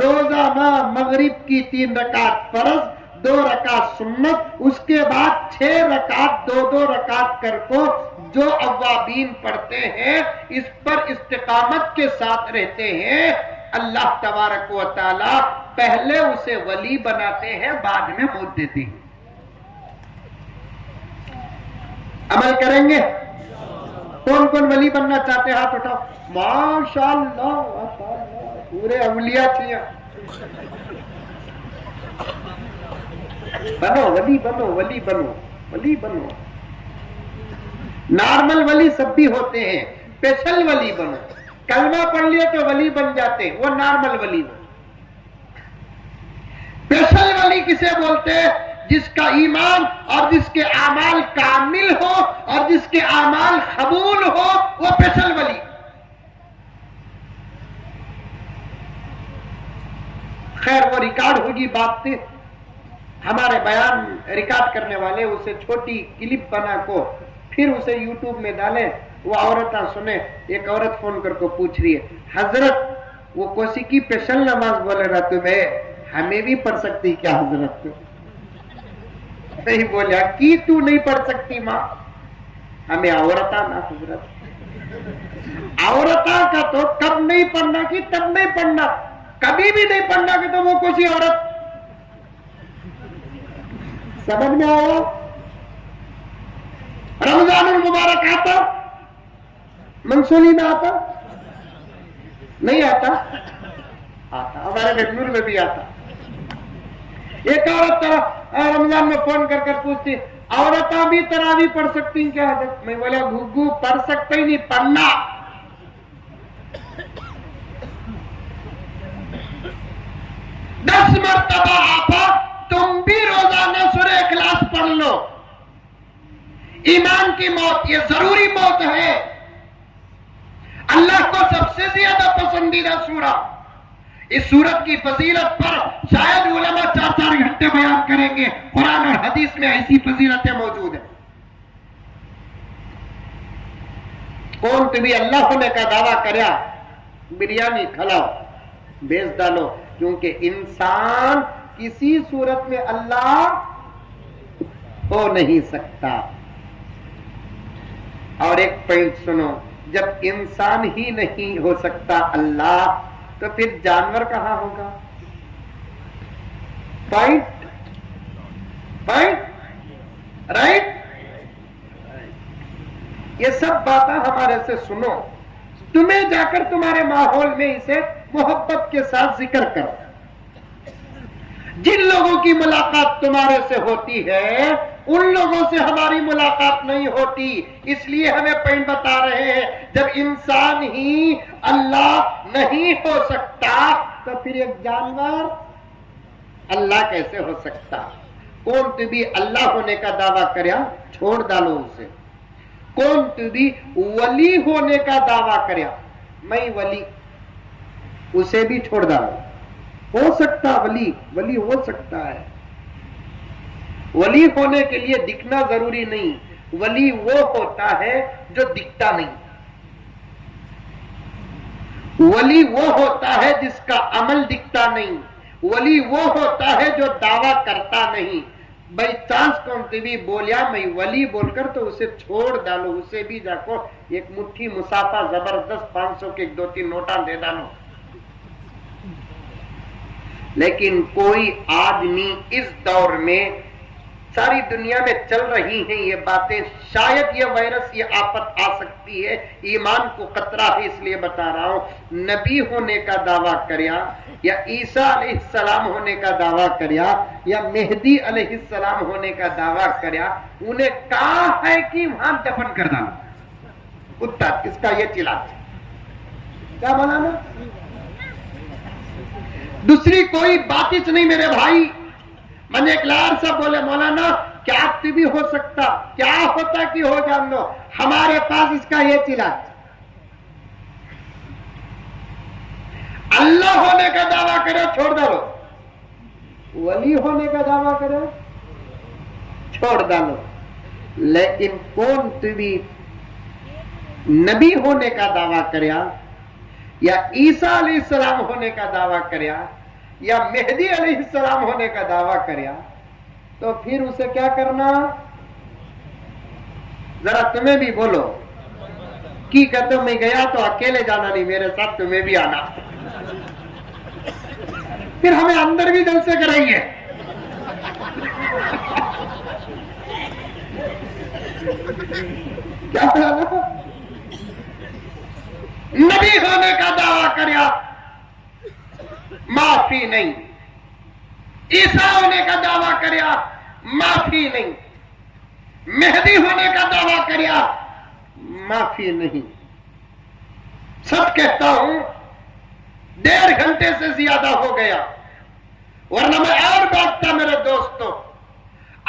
روزانہ مغرب کی 3 رکعت فرض, 2 رکعت سنت, اس کے بعد 6 رکعت 2 رکعت کر کو جو اوابین پڑھتے ہیں اس پر استقامت کے ساتھ رہتے ہیں, اللہ تبارک و تعالی پہلے اسے ولی بناتے ہیں, بعد میں موت دیتے ہیں. عمل کریں گے؟ کون کون ولی بننا چاہتے ہیں ہاتھ اٹھاؤ. ماشاءاللہ پورے اولیاء تھے. بنو ولی, بنو ولی, بنو ولی, بنو. نارمل ولی سب بھی ہوتے ہیں, اسپیشل ولی بنو. کلمہ پڑھ لیے تو ولی بن جاتے, وہ نارمل ولی بنو. اسپیشل ولی کسے بولتے ہیں؟ جس کا ایمان اور جس کے اعمال کامل ہو اور جس کے اعمال قبول ہو, وہ اسپیشل ولی. خیر وہ ریکارڈ ہوگی بات تھی, ہمارے بیان ریکارڈ کرنے والے اسے چھوٹی کلپ بنا کو پھر اسے یوٹیوب میں ڈالیں, وہ عورتیں سنیں. ایک عورت فون کر کو پوچھ رہی ہے, حضرت وہ کوسی کی اسپیشل نماز بولے رہا, تمہیں ہمیں بھی پڑھ سکتی کیا حضرت؟ نہیں بولیا کی تو نہیں پڑھ سکتی ماں, ہمیں عورتہ نا حضرت. عورتہ کا تو کب نہیں پڑھنا کی تب نہیں پڑھنا, کبھی بھی نہیں پڑھنا کہ تو وہ کوئی عورت. سمجھ میں آیا؟ رمضان المبارک آتا, منسولی میں آتا نہیں آتا؟ آتا, ہمارے بنگلور میں بھی آتا. ایک عورت رمضان میں فون کر کر پوچھتی, عورتیں بھی تراویح پڑھ سکتی ہیں کیا حضرت؟ میں بولا گھگو پڑھ سکتے ہی نہیں, پڑھنا. دس مرتبہ آپا تم بھی روزانہ سورہ اخلاص پڑھ لو. ایمان کی موت یہ ضروری موت ہے, اللہ کو سب سے زیادہ پسندیدہ سورہ. اس سورت کی فضیلت پر شاید علماء 4 گھنٹے بیان کریں گے. قرآن اور حدیث میں ایسی فضیلتیں موجود ہیں. کون تمہیں اللہ ہونے کا دعویٰ کریا, بریانی کھلاؤ, بیچ ڈالو, کیونکہ انسان کسی صورت میں اللہ ہو نہیں سکتا. اور ایک پوائنٹ سنو, جب انسان ہی نہیں ہو سکتا اللہ, تو پھر جانور کہاں ہوگا؟ Point right. یہ سب باتیں ہمارے سے سنو, تمہیں جا کر تمہارے ماحول میں اسے محبت کے ساتھ ذکر کرو. جن لوگوں کی ملاقات تمہارے سے ہوتی ہے ان لوگوں سے ہماری ملاقات نہیں ہوتی. اس لیے ہمیں پوائنٹ بتا رہے ہیں, جب انسان ہی اللہ نہیں ہو سکتا تو پھر ایک جانور اللہ کیسے ہو سکتا؟ کون تو بھی اللہ ہونے کا دعویٰ کریا, چھوڑ ڈالو اسے. کون تو بھی ولی ہونے کا دعویٰ کریا, میں ولی, اسے بھی چھوڑ ڈالو. ہو سکتا ولی ہو سکتا ہے. ولی ہونے کے لیے دکھنا ضروری نہیں. ولی وہ ہوتا ہے جو دکھتا نہیں. ولی وہ ہوتا ہے جس کا عمل دکھتا نہیں. ولی وہ ہوتا ہے جو دعویٰ کرتا نہیں. بائی چانس کون سی بھی بولیا میں ولی بول کر تو اسے چھوڑ ڈالو, اسے بھی جا کو ایک مٹھی مسافہ زبردست 500 کے 2-3 نوٹاں دے ڈالو. لیکن کوئی آدمی اس دور میں, ساری دنیا میں چل رہی ہیں یہ باتیں, شاید یہ وائرس یہ آفت آ سکتی ہے, ایمان کو خطرہ ہے, اس لیے بتا رہا ہوں. نبی ہونے کا دعویٰ کریا یا عیسیٰ علیہ السلام ہونے کا دعویٰ کریا یا مہدی علیہ السلام ہونے کا دعویٰ کریا, انہیں کہا ہے کہ وہاں دفن کر ڈالو. کتا اس کا یہ علاج کیا مولانا؟ دوسری کوئی بات ہی نہیں میرے بھائی. میں نے ایک لار سے بولے مولانا کیا ٹی بی ہو سکتا؟ کیا ہوتا کہ ہو جان دو، ہمارے پاس اس کا یہ علاج. اللہ ہونے کا دعویٰ کرے چھوڑ ڈالو، ولی ہونے کا دعویٰ کرے چھوڑ ڈالو، لیکن کون ٹی بی نبی ہونے کا دعویٰ کریا یا عیسیٰ علیہ السلام ہونے کا دعویٰ کریا یا مہدی علیہ السلام ہونے کا دعویٰ کریا تو پھر اسے کیا کرنا؟ ذرا تمہیں بھی بولو کی کہتے میں گیا تو اکیلے جانا نہیں، میرے ساتھ تمہیں بھی آنا، پھر ہمیں اندر بھی جلسے کرائیے. کیا نبی ہونے کا دعویٰ کریا معافی نہیں، عیسیٰ ہونے کا دعویٰ کریا معافی نہیں، مہدی ہونے کا دعویٰ کریا معافی نہیں. سب کہتا ہوں 1.5 گھنٹے سے زیادہ ہو گیا، ورنہ میں اور بات تھا میرے دوستوں.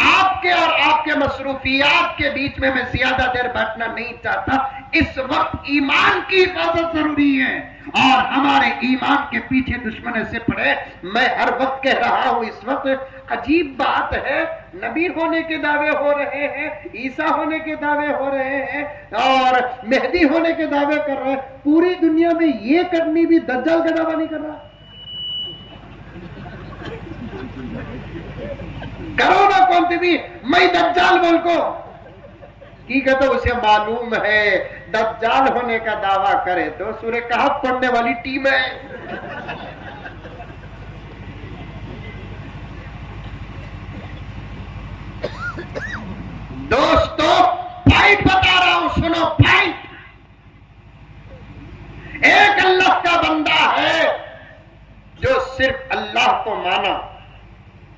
آپ کے اور آپ کے مصروفیات کے بیچ میں زیادہ دیر بیٹھنا نہیں چاہتا. اس وقت ایمان کی حفاظت ضروری ہے اور ہمارے ایمان کے پیچھے دشمن سے پڑے. میں ہر وقت کہہ رہا ہوں اس وقت عجیب بات ہے، نبی ہونے کے دعوے ہو رہے ہیں، عیسیٰ ہونے کے دعوے ہو رہے ہیں اور مہدی ہونے کے دعوے کر رہے ہیں. پوری دنیا میں یہ کرنی بھی دجال کا دعویٰ نہیں کر رہا. کرو نا کون سی بھی میں دجال بول کو کی کہتا اسے معلوم ہے دجال ہونے کا دعویٰ کرے تو سورہ کہف پڑھنے والی ٹیم ہے. دوستو پوائنٹ بتا رہا ہوں، سنو پوائنٹ. ایک اللہ کا بندہ ہے جو صرف اللہ کو مانا،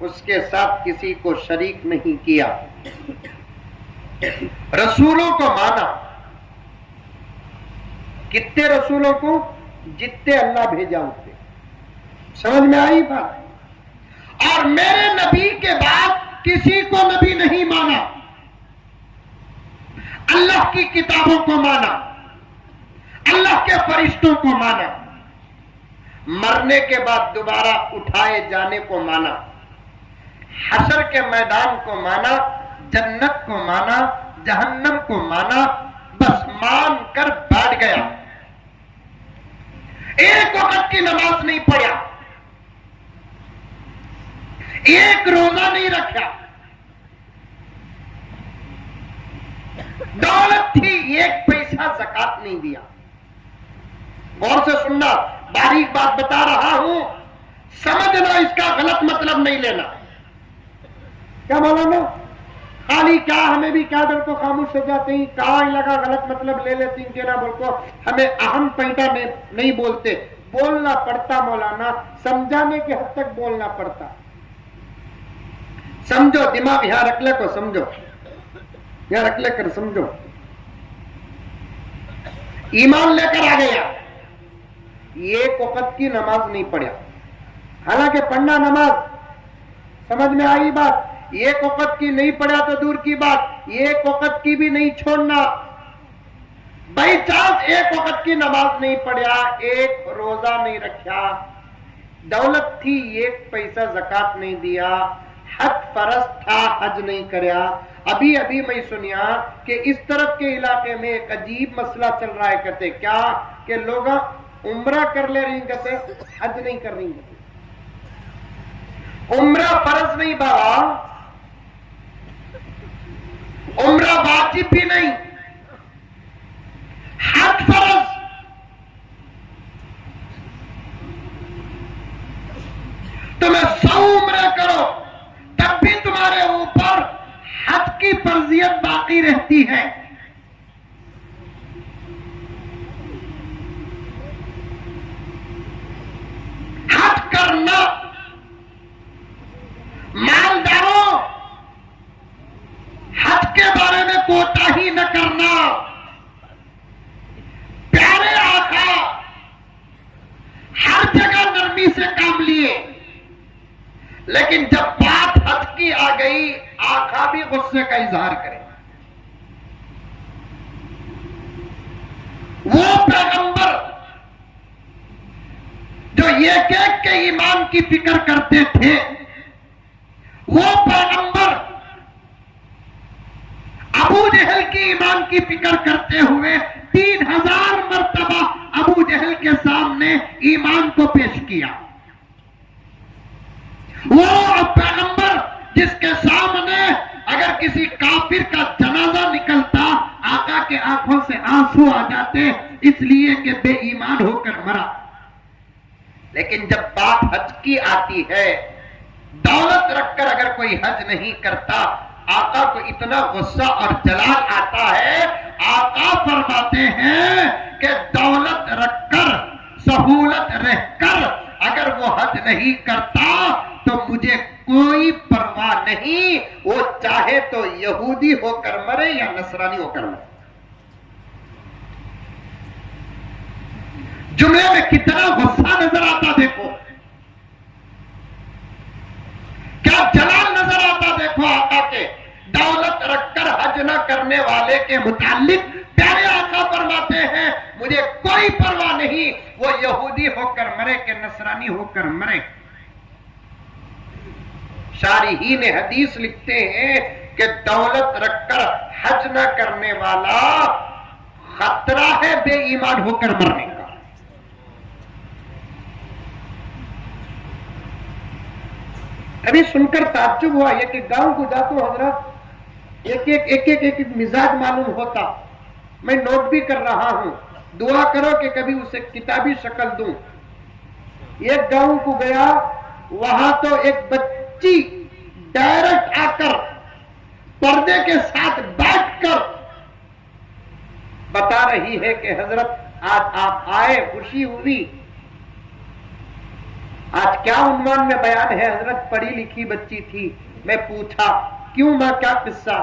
اس کے ساتھ کسی کو شریک نہیں کیا، رسولوں کو مانا. کتنے رسولوں کو؟ جتنے اللہ بھیجا اتنے. سمجھ میں آئی بات؟ اور میرے نبی کے بعد کسی کو نبی نہیں مانا، اللہ کی کتابوں کو مانا، اللہ کے فرشتوں کو مانا، مرنے کے بعد دوبارہ اٹھائے جانے کو مانا، حشر کے میدان کو مانا، جنت کو مانا، جہنم کو مانا، بس مان کر بیٹھ گیا. ایک وقت کی نماز نہیں پڑھا، ایک روزہ نہیں رکھا، دولت تھی 1 پیسہ زکات نہیں دیا. غور سے سننا، باریک بات بتا رہا ہوں، سمجھنا، اس کا غلط مطلب نہیں لینا. کیا مولانا خالی کیا ہمیں بھی کیا در کو خاموش ہو جاتے ہیں، کہاں لگا غلط مطلب لے لیتے ہیں کہ نہ بول کو ہمیں اہم پوائنٹا نہیں بولتے. بولنا پڑتا مولانا، سمجھانے کے حد تک بولنا پڑتا. سمجھو، دماغ یہاں رکھ لے کو سمجھو، یہاں رکھ لے کر سمجھو. ایمان لے کر آ گیا، ایک وقت کی نماز نہیں پڑھا، حالانکہ پڑھنا نماز. سمجھ میں آئی بات؟ ایک وقت کی نہیں پڑھا تو دور کی بات، ایک وقت کی بھی نہیں چھوڑنا. بائی چانس ایک وقت کی نماز نہیں پڑھا، ایک روزہ نہیں رکھا، دولت تھی 1 پیسہ زکات نہیں دیا، حج فرض تھا حج نہیں کریا. ابھی میں سنیا کہ اس طرف کے علاقے میں ایک عجیب مسئلہ چل رہا ہے. کہتے کیا کہ لوگ عمرہ کر لے رہی، کہتے حج نہیں کر رہی. عمرہ فرض نہیں بابا، عمرہ واجب بھی نہیں، حج فرض. تمہیں 100 عمرے کرو تب بھی تمہارے اوپر حج کی فرضیت باقی رہتی ہے. حج کرنا، مالداروں حج کے بارے میں کوتاہی نہ کرنا. لیکن جب بات حج کی آ گئی آقا بھی غصے کا اظہار کرے. وہ پیغمبر جو ایک ایک کے ایمان کی فکر کرتے تھے، وہ پیغمبر ابو جہل کی ایمان کی فکر کرتے ہوئے 3000 مرتبہ ابو جہل کے سامنے ایمان کو پیش کیا. وہ پیغمبر جس کے سامنے اگر کسی کافر کا جنازہ نکلتا آقا کے آنکھوں سے آنسو آ جاتے اس لیے کہ بے ایمان ہو کر مرا. لیکن جب بات حج کی آتی ہے، دولت رکھ کر اگر کوئی حج نہیں کرتا آقا کو اتنا غصہ اور جلال آتا ہے. آقا فرماتے ہیں کہ دولت رکھ کر سہولت رہ کر اگر وہ حج نہیں کرتا تو مجھے کوئی پرواہ نہیں، وہ چاہے تو یہودی ہو کر مرے یا نصرانی ہو کر مرے. جملے میں کتنا غصہ نظر آتا دیکھو، کیا جلال نظر آتا دیکھو آقا کے. دولت رکھ کر حج نہ کرنے والے کے متعلق پیارے آقا فرماتے ہیں مجھے کوئی پرواہ نہیں، وہ یہودی ہو کر مرے کہ نصرانی ہو کر مرے. شارحین حدیث لکھتے ہیں کہ دولت رکھ کر حج نہ کرنے والا خطرہ ہے بے ایمان ہو کر مرنے کا. ابھی سن کر تعجب ہوا، یہ کہ گاؤں کو جاتا ہوں حضرت ایک ایک مزاج معلوم ہوتا. میں نوٹ بھی کر رہا ہوں، دعا کرو کہ کبھی اسے کتابی شکل دوں. ایک گاؤں کو گیا، وہاں تو ایک بچی ڈائریکٹ آ کر پردے کے ساتھ بیٹھ کر بتا رہی ہے کہ حضرت آج آپ آئے، خوشی ہوئی. آج کیا عنوان میں بیان ہے حضرت؟ پڑھی لکھی بچی تھی. میں پوچھا کیوں ماں، کیا قصہ؟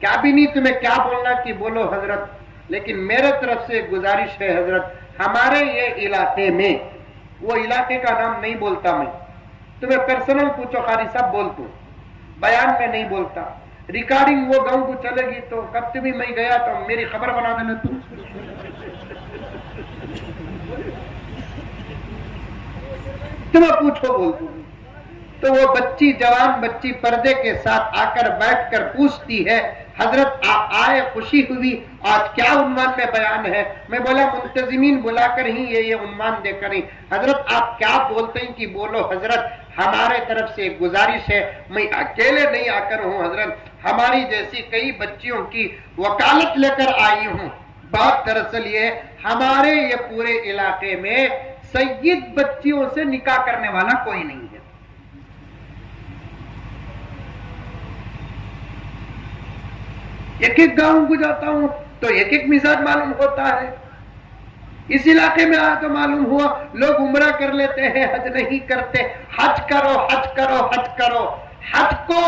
کیا بھی نہیں، تمہیں کیا بولنا کہ بولو حضرت. لیکن میرے طرف سے گزارش ہے حضرت، ہمارے یہ علاقے میں، وہ علاقے کا نام نہیں بولتا، میں تمہیں پرسنل پوچھو قاری صاحب بول تو، بیان میں نہیں بولتا. ریکارڈنگ وہ گاؤں کو چلے گی تو کب بھی میں گیا تو میری خبر بنا دینا تو. تمہیں پوچھو بول دوں. تو وہ بچی، جوان بچی پردے کے ساتھ آ کر بیٹھ کر پوچھتی ہے حضرت آپ آئے، خوشی ہوئی، آج کیا عنوان میں بیان ہے؟ میں بولا منتظمین بلا کر ہی یہ عنوان دے کر ہی. حضرت آپ کیا بولتے ہیں کہ بولو حضرت، ہمارے طرف سے ایک گزارش ہے، میں اکیلے نہیں آ کر ہوں حضرت، ہماری جیسی کئی بچیوں کی وکالت لے کر آئی ہوں. بات دراصل یہ ہمارے یہ پورے علاقے میں سید بچیوں سے نکاح کرنے والا کوئی نہیں ہے. ایک ایک گاؤں کو جاتا ہوں تو ایک ایک مزاج معلوم ہوتا ہے. اس علاقے میں آیا تو معلوم ہوا لوگ عمرہ کر لیتے ہیں، حج نہیں کرتے. حج کرو، حج کرو، حج کرو. حج کو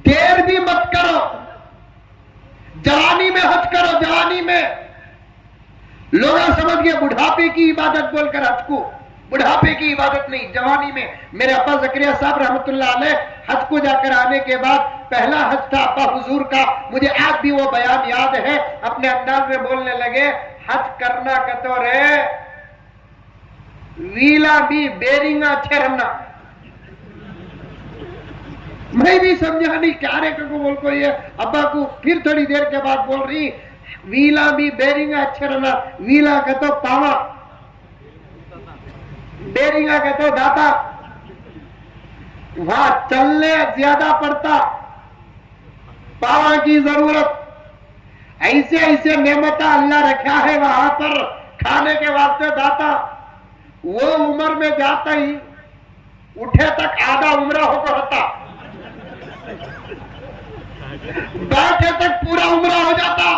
دیر بھی مت کرو، جوانی میں حج کرو. جوانی میں لوگ سمجھ گئے بڑھاپے کی عبادت بول کر حج کو، بڑھاپے کی عبادت نہیں، جوانی میں. میرے ابا زکریا صاحب رحمت اللہ علیہ حج کو جا کر آنے کے بعد پہلا حج تھا ابا حضور کا، مجھے آج بھی وہ بیان یاد ہے. اپنے انداز میں بولنے لگے حج کرنا کتو رے ویلا بھی بیرنگا چھرنا. میں بھی سمجھا نہیں کیا رے کو بول کو یہ ابا کو. پھر تھوڑی دیر کے بعد بول رہی ویلا بھی بیرنگا چھرنا. ویلا کتو پاوا، بیرنگا کہتے داتا. وہاں چلنے زیادہ پڑتا، پاوا کی ضرورت. ایسے ایسے نعمتیں اللہ رکھا ہے وہاں پر کھانے کے واسطے داتا. وہ عمر میں جاتا ہی اٹھے تک آدھا عمرہ ہو کرتا، بیٹھے تک پورا عمرہ ہو جاتا.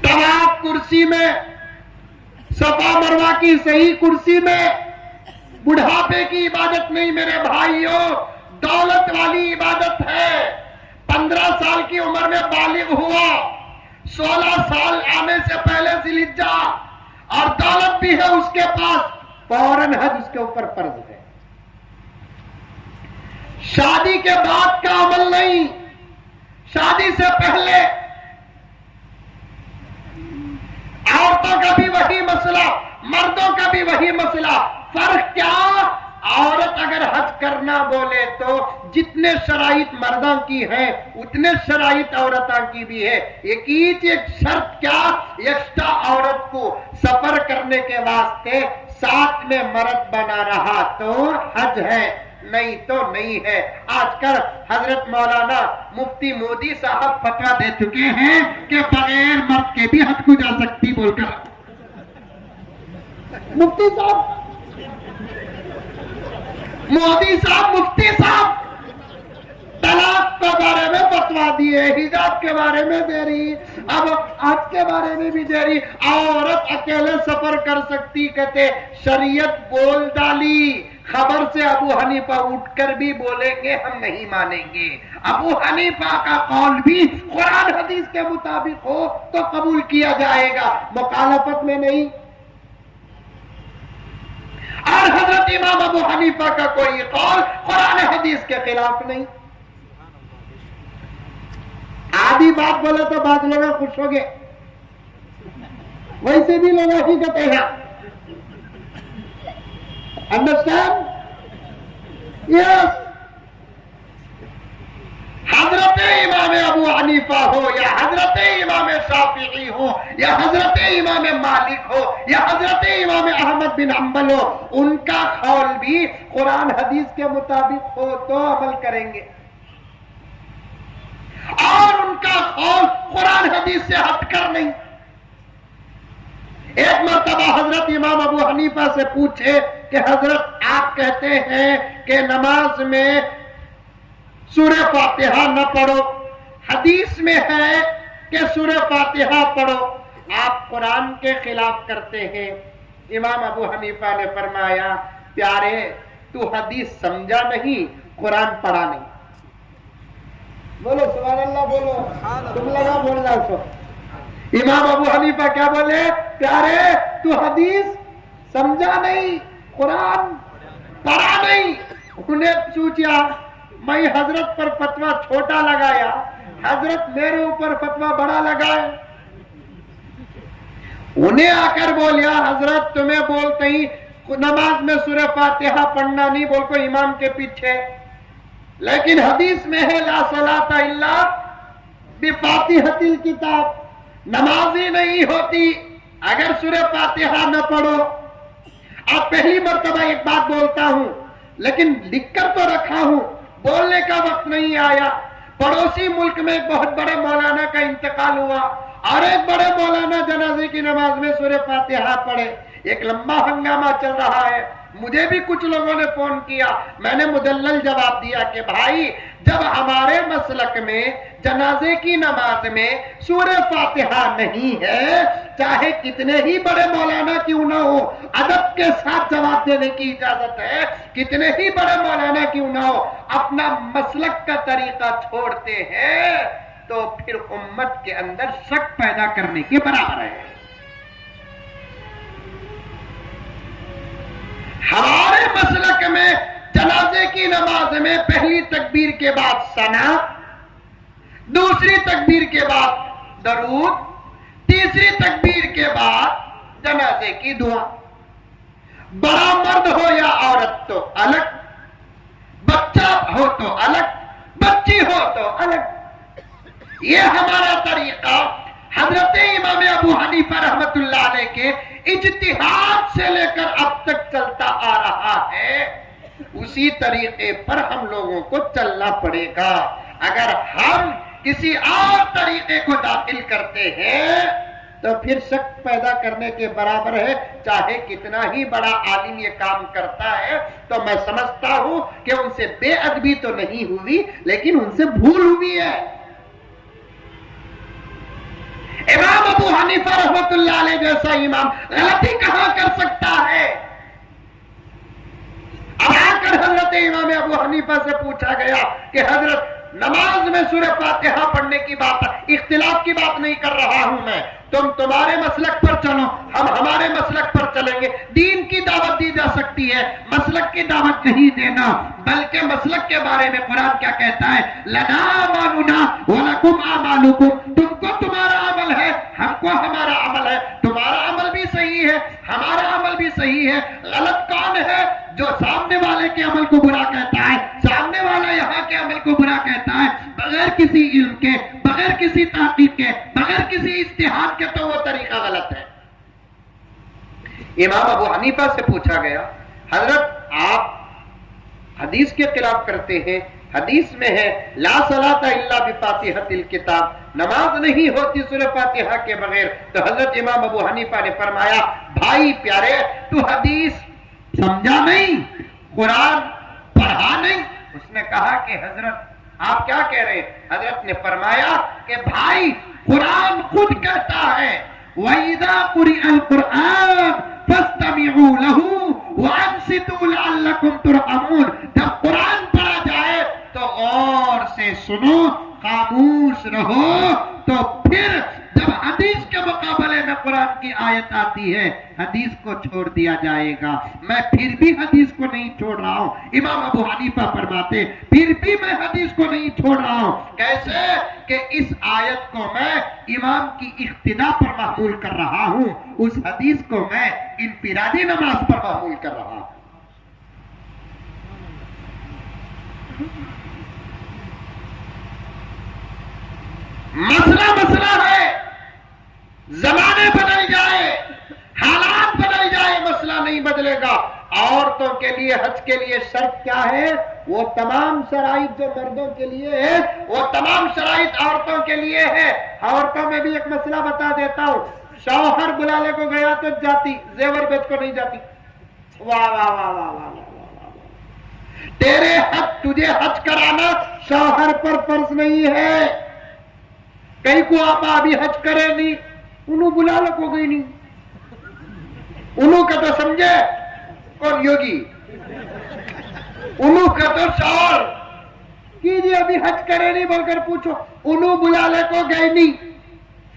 طواف کرسی میں، صفا مروہ کی صحیح کرسی میں. بڑھاپے کی عبادت نہیں میرے بھائیوں، دولت والی عبادت ہے. 15 سال کی عمر میں بالغ ہوا، 16 سال آنے سے پہلے ذی الحجہ، اور دولت بھی ہے اس کے پاس. فوراً حج اس کے اوپر فرض ہے. شادی کے بعد کا عمل نہیں، شادی سے پہلے عورتوں کا بھی وہی مسئلہ، مردوں کا بھی وہی مسئلہ. فرق کیا؟ عورت اگر حج کرنا بولے تو جتنے شرائط مردوں کی ہیں اتنے شرائط عورتوں کی بھی ہے. ایک شرط کیا؟ ایکسٹرا عورت کو سفر کرنے کے واسطے ساتھ میں مرد بنا رہا تو حج ہے، نہیں تو نہیں ہے. آج کل حضرت مولانا مفتی مودی صاحب فتویٰ دے چکے ہیں کہ بغیر مرد کے بھی حج کو جا سکتی بول کر. مفتی صاحب، مودی صاحب، مفتی صاحب طلاق کے بارے میں فتویٰ دیے، حجاب کے بارے میں دے رہی، اب حج کے بارے میں بھی دے رہی. عورت اکیلے سفر کر سکتی کہتے شریعت بول ڈالی. خبر سے ابو حنیفہ اٹھ کر بھی بولیں گے ہم نہیں مانیں گے. ابو حنیفہ کا قول بھی قرآن حدیث کے مطابق ہو تو قبول کیا جائے گا، مخالفت میں نہیں. اور حضرت امام ابو حنیفہ کا کوئی قول قرآن حدیث کے خلاف نہیں. آدھی بات بولے تو بعض لوگ خوش ہو گئے، ویسے بھی لوگ حقیقت ہے. انڈرسٹینڈ؟ یس. حضرت امام ابو حنیفہ ہو یا حضرت امام شافعی ہو یا حضرت امام مالک ہو یا حضرت امام احمد بن حنبل ہو، ان کا قول بھی قرآن حدیث کے مطابق ہو تو عمل کریں گے، اور ان کا قول قرآن حدیث سے ہٹ کر نہیں. ایک مرتبہ حضرت امام ابو حنیفہ سے پوچھے کہ حضرت آپ کہتے ہیں کہ نماز میں سورہ فاتحہ نہ پڑھو، حدیث میں ہے کہ سورہ فاتحہ پڑھو، آپ قرآن کے خلاف کرتے ہیں. امام ابو حنیفہ نے فرمایا پیارے تو حدیث سمجھا نہیں، قرآن پڑھا نہیں. بولو سبحان اللہ، بولو تم لگا بول رہا سو. امام ابو حنیفہ کیا بولے؟ پیارے تو حدیث سمجھا نہیں، قرآن پڑھا نہیں. انہیں سوچا میں حضرت پر فتویٰ چھوٹا لگایا، حضرت میرے اوپر فتویٰ بڑا لگائے. انہیں آ کر بولیا حضرت تمہیں بولتے ہی نماز میں سورہ فاتحہ پڑھنا نہیں بول کو امام کے پیچھے، لیکن حدیث میں ہے لا صلاۃ الا بفاتحۃ الکتاب، نماز ہی نہیں ہوتی اگر سورہ فاتحہ نہ پڑھو. اب پہلی مرتبہ ایک بات بولتا ہوں لیکن لکھ کر تو رکھا ہوں، بولنے کا وقت نہیں آیا. پڑوسی ملک میں ایک بہت بڑے مولانا کا انتقال ہوا اور ایک بڑے مولانا جنازے کی نماز میں سورہ فاتحہ پڑھے. ایک لمبا ہنگامہ چل رہا ہے. مجھے بھی کچھ لوگوں نے فون کیا، میں نے مدلل جواب دیا کہ بھائی جب ہمارے مسلک میں جنازے کی نماز میں سورہ فاتحہ نہیں ہے، چاہے کتنے ہی بڑے مولانا کیوں نہ ہو، ادب کے ساتھ جواب دینے کی اجازت ہے، کتنے ہی بڑے مولانا کیوں نہ ہو، اپنا مسلک کا طریقہ چھوڑتے ہیں تو پھر امت کے اندر شک پیدا کرنے کے برابر ہے. ہمارے مسلک میں جنازے کی نماز میں پہلی تکبیر کے بعد ثنا، دوسری تکبیر کے بعد درود، تیسری تکبیر کے بعد جنازے کی دعا. بڑا مرد ہو یا عورت تو الگ، بچہ ہو تو الگ، بچی ہو تو الگ. یہ ہمارا طریقہ حضرت امام ابو حنیفہ رحمت اللہ علیہ کے اجتہاد سے لے کر اب تک چلتا آ رہا ہے. اسی طریقے پر ہم لوگوں کو چلنا پڑے گا. اگر ہم کسی اور طریقے کو داخل کرتے ہیں تو پھر شک پیدا کرنے کے برابر ہے. چاہے کتنا ہی بڑا عالم یہ کام کرتا ہے تو میں سمجھتا ہوں کہ ان سے بے ادبی تو نہیں ہوئی لیکن ان سے بھول ہوئی ہے. امام ابو حنیفہ رحمت اللہ علیہ جیسا امام غلطی کہاں کر سکتا ہے؟ اب آ کر حضرت امام ابو حنیفہ سے پوچھا گیا کہ حضرت نماز میں سورہ فاتحہ پڑھنے کی بات، اختلاف کی بات نہیں کر رہا ہوں میں. تم تمہارے مسلک پر چلو، ہم ہمارے مسلک پر چلیں گے. دین کی دعوت دی جا سکتی ہے، مسلک کی دعوت نہیں دینا. بلکہ مسلک کے بارے میں قرآن کیا کہتا ہے؟ لنا اعمالنا ولکم اعمالکم. تم کو تمہارا عمل ہے، ہم کو ہمارا عمل ہے. تمہارا عمل بھی صحیح ہے، ہمارا عمل بھی صحیح ہے. غلط کون ہے؟ جو سامنے والے کے عمل کو برا کہتا ہے. سامنے والا یہاں کے عمل کو برا کہتا ہے بغیر کسی علم کے، بغیر کسی تحقیق کے، بغیر کسی اجتہاد کے، تو وہ طریقہ غلط ہے. امام ابو حنیفہ سے پوچھا گیا، حضرت آپ حدیث کے خلاف کرتے ہیں، حدیث میں ہے لا صلاۃ الا بفاتحۃ الکتاب، نماز نہیں ہوتی سورہ فاتحہ کے بغیر. تو حضرت امام ابو حنیفہ نے فرمایا بھائی پیارے، تو حدیث سمجھا نہیں، قرآن پڑھا نہیں. اس نے کہا کہ حضرت آپ کیا کہہ رہے ہیں؟ حضرت نے فرمایا کہ بھائی قرآن خود کہتا ہے وَإِذَا قُرِئَ الْقُرْآنُ فَاسْتَمِعُوا لَهُ وَأَنصِتُوا لَعَلَّكُمْ تُرْحَمُونَ. جب قرآن پڑھا جائے تو غور سے سنو، خاموش رہو. تو پھر جب حدیث کے مقابلے میں قرآن کی آیت آتی ہے، حدیث کو چھوڑ دیا جائے گا. میں پھر بھی حدیث کو نہیں چھوڑ رہا ہوں. امام ابو حنیفہ فرماتے پھر بھی میں حدیث کو نہیں چھوڑ رہا ہوں. کیسے کہ اس آیت کو میں امام کی اقتدا پر محمول کر رہا ہوں، اس حدیث کو میں انفرادی نماز پر محمول کر رہا ہوں. مسئلہ ہے، زمانے بدل جائے، حالات بدل جائے، مسئلہ نہیں بدلے گا. عورتوں کے لیے حج کے لیے شرط کیا ہے؟ وہ تمام شرائط جو مردوں کے لیے ہے وہ تمام شرائط عورتوں کے لیے ہے. عورتوں میں بھی ایک مسئلہ بتا دیتا ہوں، شوہر بلانے کو گیا تو جاتی، زیور بیچ کو نہیں جاتی. واہ واہ واہ واہ واہ واہ. تیرے حج، تجھے حج کرانا شوہر پر فرض نہیں ہے. کئی کو آپ ابھی حج کرے نہیں، انہوں بلا لو کو گئی نہیں، انہوں کا تو سمجھے کون یوگی، انہوں کا تو شوہر کیجئے ابھی حج کرے نہیں بول کر پوچھو، انہوں بلا لے کو گئے نہیں.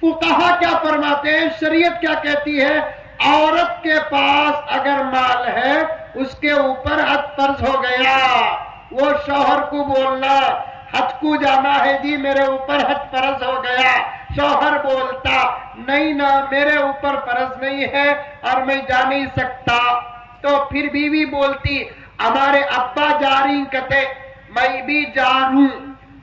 فقہا کیا فرماتے ہیں، شریعت کیا کہتی ہے؟ عورت کے پاس اگر مال ہے اس کے اوپر حج فرض ہو گیا، وہ شوہر کو بولنا حج کو جانا ہے جی میرے اوپر حج فرض ہو گیا. شوہر بولتا نہیں نا میرے اوپر فرض نہیں ہے اور میں جا نہیں سکتا. تو پھر بیوی بولتی ہمارے ابا جا رہی کہتے میں بھی جا رہوں.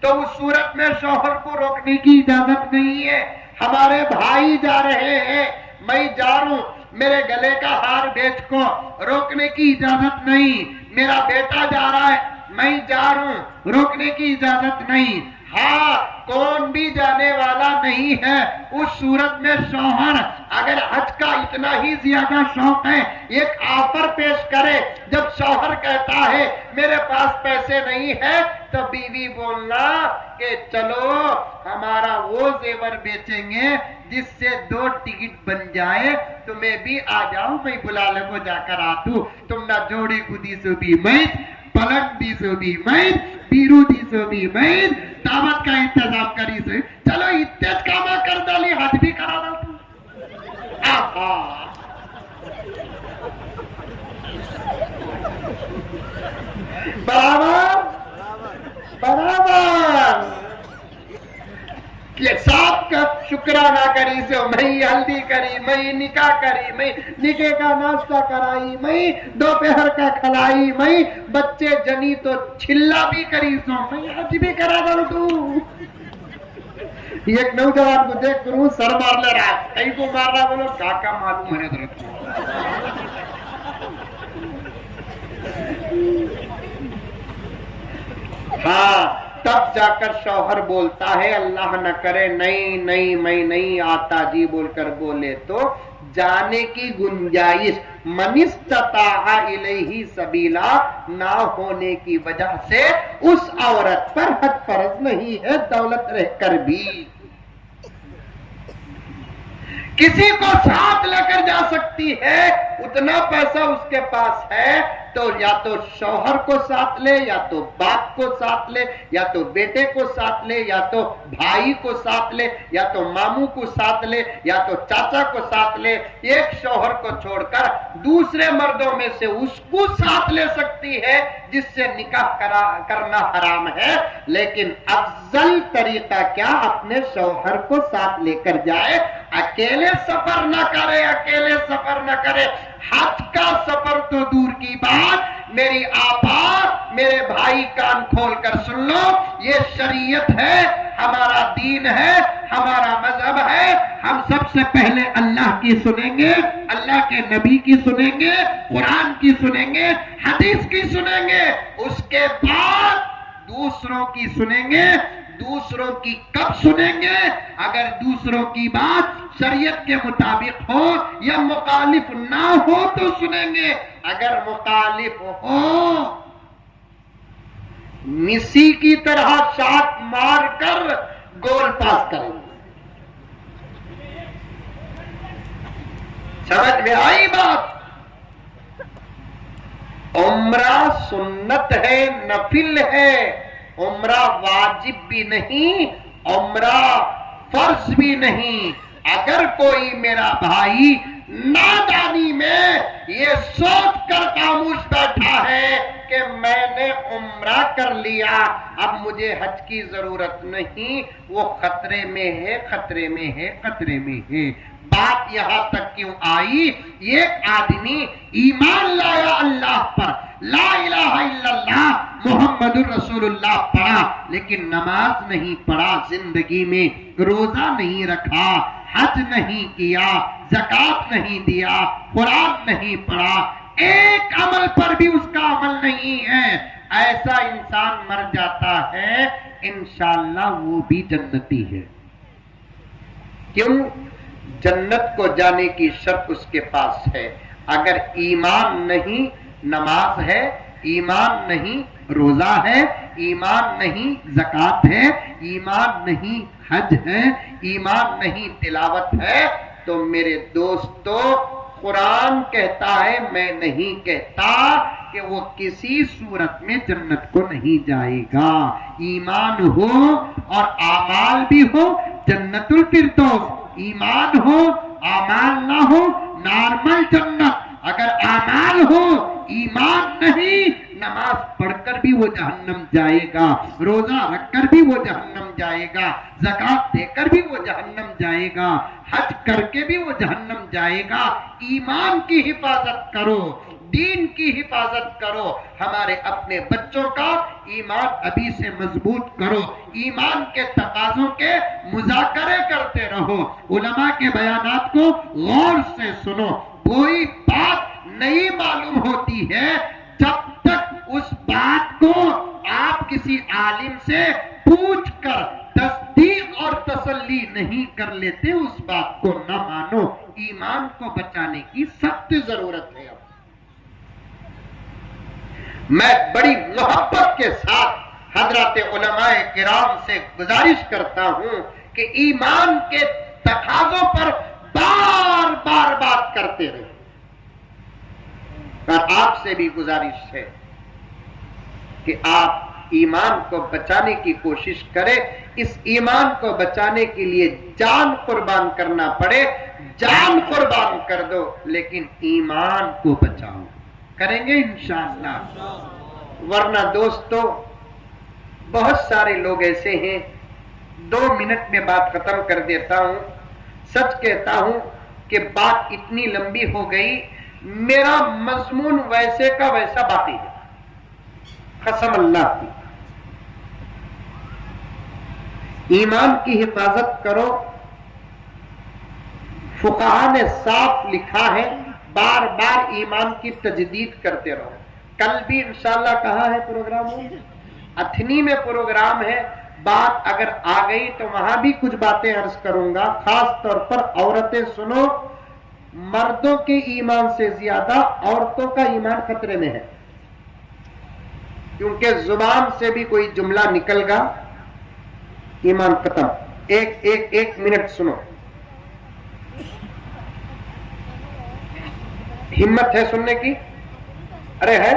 تو اس صورت میں شوہر کو روکنے کی اجازت نہیں ہے. ہمارے بھائی جا رہے ہیں میں جا رہا ہوں، میرے گلے کا ہار بیچ کو روکنے کی اجازت نہیں. میرا بیٹا جا رہا ہے میں جا رہا ہوں، روکنے کی اجازت نہیں. ہاں کون بھی جانے والا نہیں ہے. اس صورت میں شوہر اگر حج کا اتنا ہی زیادہ شوق ہے، ایک آفر پیش کرے. جب شوہر کہتا ہے میرے پاس پیسے نہیں ہے تو بیوی بولنا کہ چلو ہمارا وہ زیور بیچیں گے جس سے 2 ٹکٹ بن جائے تو میں بھی آ جاؤں، میں بلالے کو جا کر آتوں. تم نہ جوڑی کو دی سو بھی میں، پلنگ دی سو بھی میں، بیرو دی سو بھی میں، دعوت کا انتظام کری سے. چلو اتج کاما کر ڈالی، حج بھی کرا ڈالتا. برابر برابر. ساتھ کا شکرانہ کری سے میں ہلدی کری، میں نکاح کری، میں نکاح کا ناشتہ کرائی، میں دوپہر کا کھلائی، میں بچے جنی تو چھلا بھی کری سو، میں حج بھی کرا ڈالوں. ایک نوجوان کو دیکھ کروں سر مار لے رہا، کہیں کو مار رہا، بولو کاکا معلوم ہے حضرت. ہاں تب جا کر شوہر بولتا ہے اللہ نہ کرے نہیں نہیں میں نہیں آتا جی بول کر بولے تو جانے کی گنجائش من استطاع الیہ سبیلا نہ ہونے کی وجہ سے اس عورت پر حج فرض نہیں ہے دولت رہ کر بھی. کسی کو ساتھ لے کر جا سکتی ہے، اتنا پیسہ اس کے پاس ہے تو یا تو شوہر کو ساتھ لے، یا تو باپ کو ساتھ لے، یا تو بیٹے کو ساتھ لے، یا تو بھائی کو ساتھ لے، یا تو ماموں کو ساتھ لے، یا تو چاچا کو ساتھ لے۔ ایک شوہر کو چھوڑ کر دوسرے مردوں میں سے اس کو ساتھ لے سکتی ہے جس سے نکاح کرنا حرام ہے، لیکن افضل طریقہ کیا؟ اپنے شوہر کو ساتھ لے کر جائے، اکیلے سفر نہ کرے، اکیلے سفر نہ کرے۔ حج کا سفر تو دور کی بات، میری آپا، میرے بھائی کان کھول کر سن لو، یہ شریعت ہے، ہمارا دین ہے، ہمارا مذہب ہے۔ ہم سب سے پہلے اللہ کی سنیں گے، اللہ کے نبی کی سنیں گے، قرآن کی سنیں گے، حدیث کی سنیں گے، اس کے بعد دوسروں کی سنیں گے۔ دوسروں کی کب سنیں گے؟ اگر دوسروں کی بات شریعت کے مطابق ہو یا مخالف نہ ہو تو سنیں گے، اگر مخالف ہو مسی کی طرح شاٹ مار کر گول پاس کریں گے۔ سمجھ میں آئی بات؟ عمرہ سنت ہے، نفل ہے، عمرہ واجب بھی نہیں، عمرہ فرض بھی نہیں۔ اگر کوئی میرا بھائی نادانی میں یہ سوچ کر خاموش بیٹھا ہے کہ میں نے عمرہ کر لیا، اب مجھے حج کی ضرورت نہیں، وہ خطرے میں ہے، خطرے میں ہے، خطرے میں ہے۔ بات یہاں تک کیوں آئی؟ ایک آدمی ایمان لایا اللہ پر، لا الہ الا اللہ محمد الرسول اللہ پڑھا، لیکن نماز نہیں پڑھا زندگی میں، روزہ نہیں رکھا، حج نہیں کیا، زکوٰۃ نہیں دیا، قرآن نہیں پڑھا، ایک عمل پر بھی اس کا عمل نہیں ہے، ایسا انسان مر جاتا ہے، انشاءاللہ وہ بھی جنتی ہے۔ کیوں؟ جنت کو جانے کی شرط اس کے پاس ہے۔ اگر ایمان نہیں نماز ہے، ایمان نہیں روزہ ہے، ایمان نہیں زکوٰۃ ہے، ایمان نہیں حج ہے، ایمان نہیں تلاوت ہے، تو میرے دوستو قرآن کہتا ہے، میں نہیں کہتا کہ وہ کسی صورت میں جنت کو نہیں جائے گا۔ ایمان ہو اور اعمال بھی ہو، جنت الفردوس، ایمان ہو اعمال نہ ہو، نارمل جنت۔ اگر اعمال ہو ایمان نہیں، نماز پڑھ کر بھی وہ جہنم جائے گا، روزہ رکھ کر بھی وہ جہنم جائے گا، زکوٰۃ دے کر بھی وہ جہنم جائے گا، حج کر کے بھی وہ جہنم جائے گا۔ ایمان کی حفاظت کرو، دین کی حفاظت کرو، ہمارے اپنے بچوں کا ایمان ابھی سے مضبوط کرو، ایمان کے تقاضوں کے مذاکرے کرتے رہو، علماء کے بیانات کو غور سے سنو۔ کوئی بات نہیں معلوم ہوتی ہے جب تک اس بات کو آپ کسی عالم سے پوچھ کر تصدیق اور تسلی نہیں کر لیتے، اس بات کو نہ مانو۔ ایمان کو بچانے کی سخت ضرورت ہے۔ میں بڑی محبت کے ساتھ حضرات علماء کرام سے گزارش کرتا ہوں کہ ایمان کے تقاضوں پر بار بار بات کرتے رہے، اور آپ سے بھی گزارش ہے کہ آپ ایمان کو بچانے کی کوشش کریں۔ اس ایمان کو بچانے کے لیے جان قربان کرنا پڑے، جان قربان کر دو، لیکن ایمان کو بچاؤ۔ کریں گے انشاءاللہ؟ ورنہ دوستو بہت سارے لوگ ایسے ہیں، 2 منٹ میں بات ختم کر دیتا ہوں، سچ کہتا ہوں کہ بات اتنی لمبی ہو گئی، میرا مضمون ویسے کا ویسا باقی ہے، قسم اللہ کی۔ ایمان کی حفاظت کرو، فقہاء نے صاف لکھا ہے، بار بار ایمان کی تجدید کرتے رہو۔ کل بھی انشاءاللہ کہاں ہے پروگرام؟ اتھنی میں پروگرام ہے، بات اگر آ گئی تو وہاں بھی کچھ باتیں عرض کروں گا۔ خاص طور پر عورتیں سنو، مردوں کے ایمان سے زیادہ عورتوں کا ایمان خطرے میں ہے، کیونکہ زبان سے بھی کوئی جملہ نکل گا، ایمان ختم۔ ایک منٹ سنو، ہمت ہے سننے کی؟ ارے ہے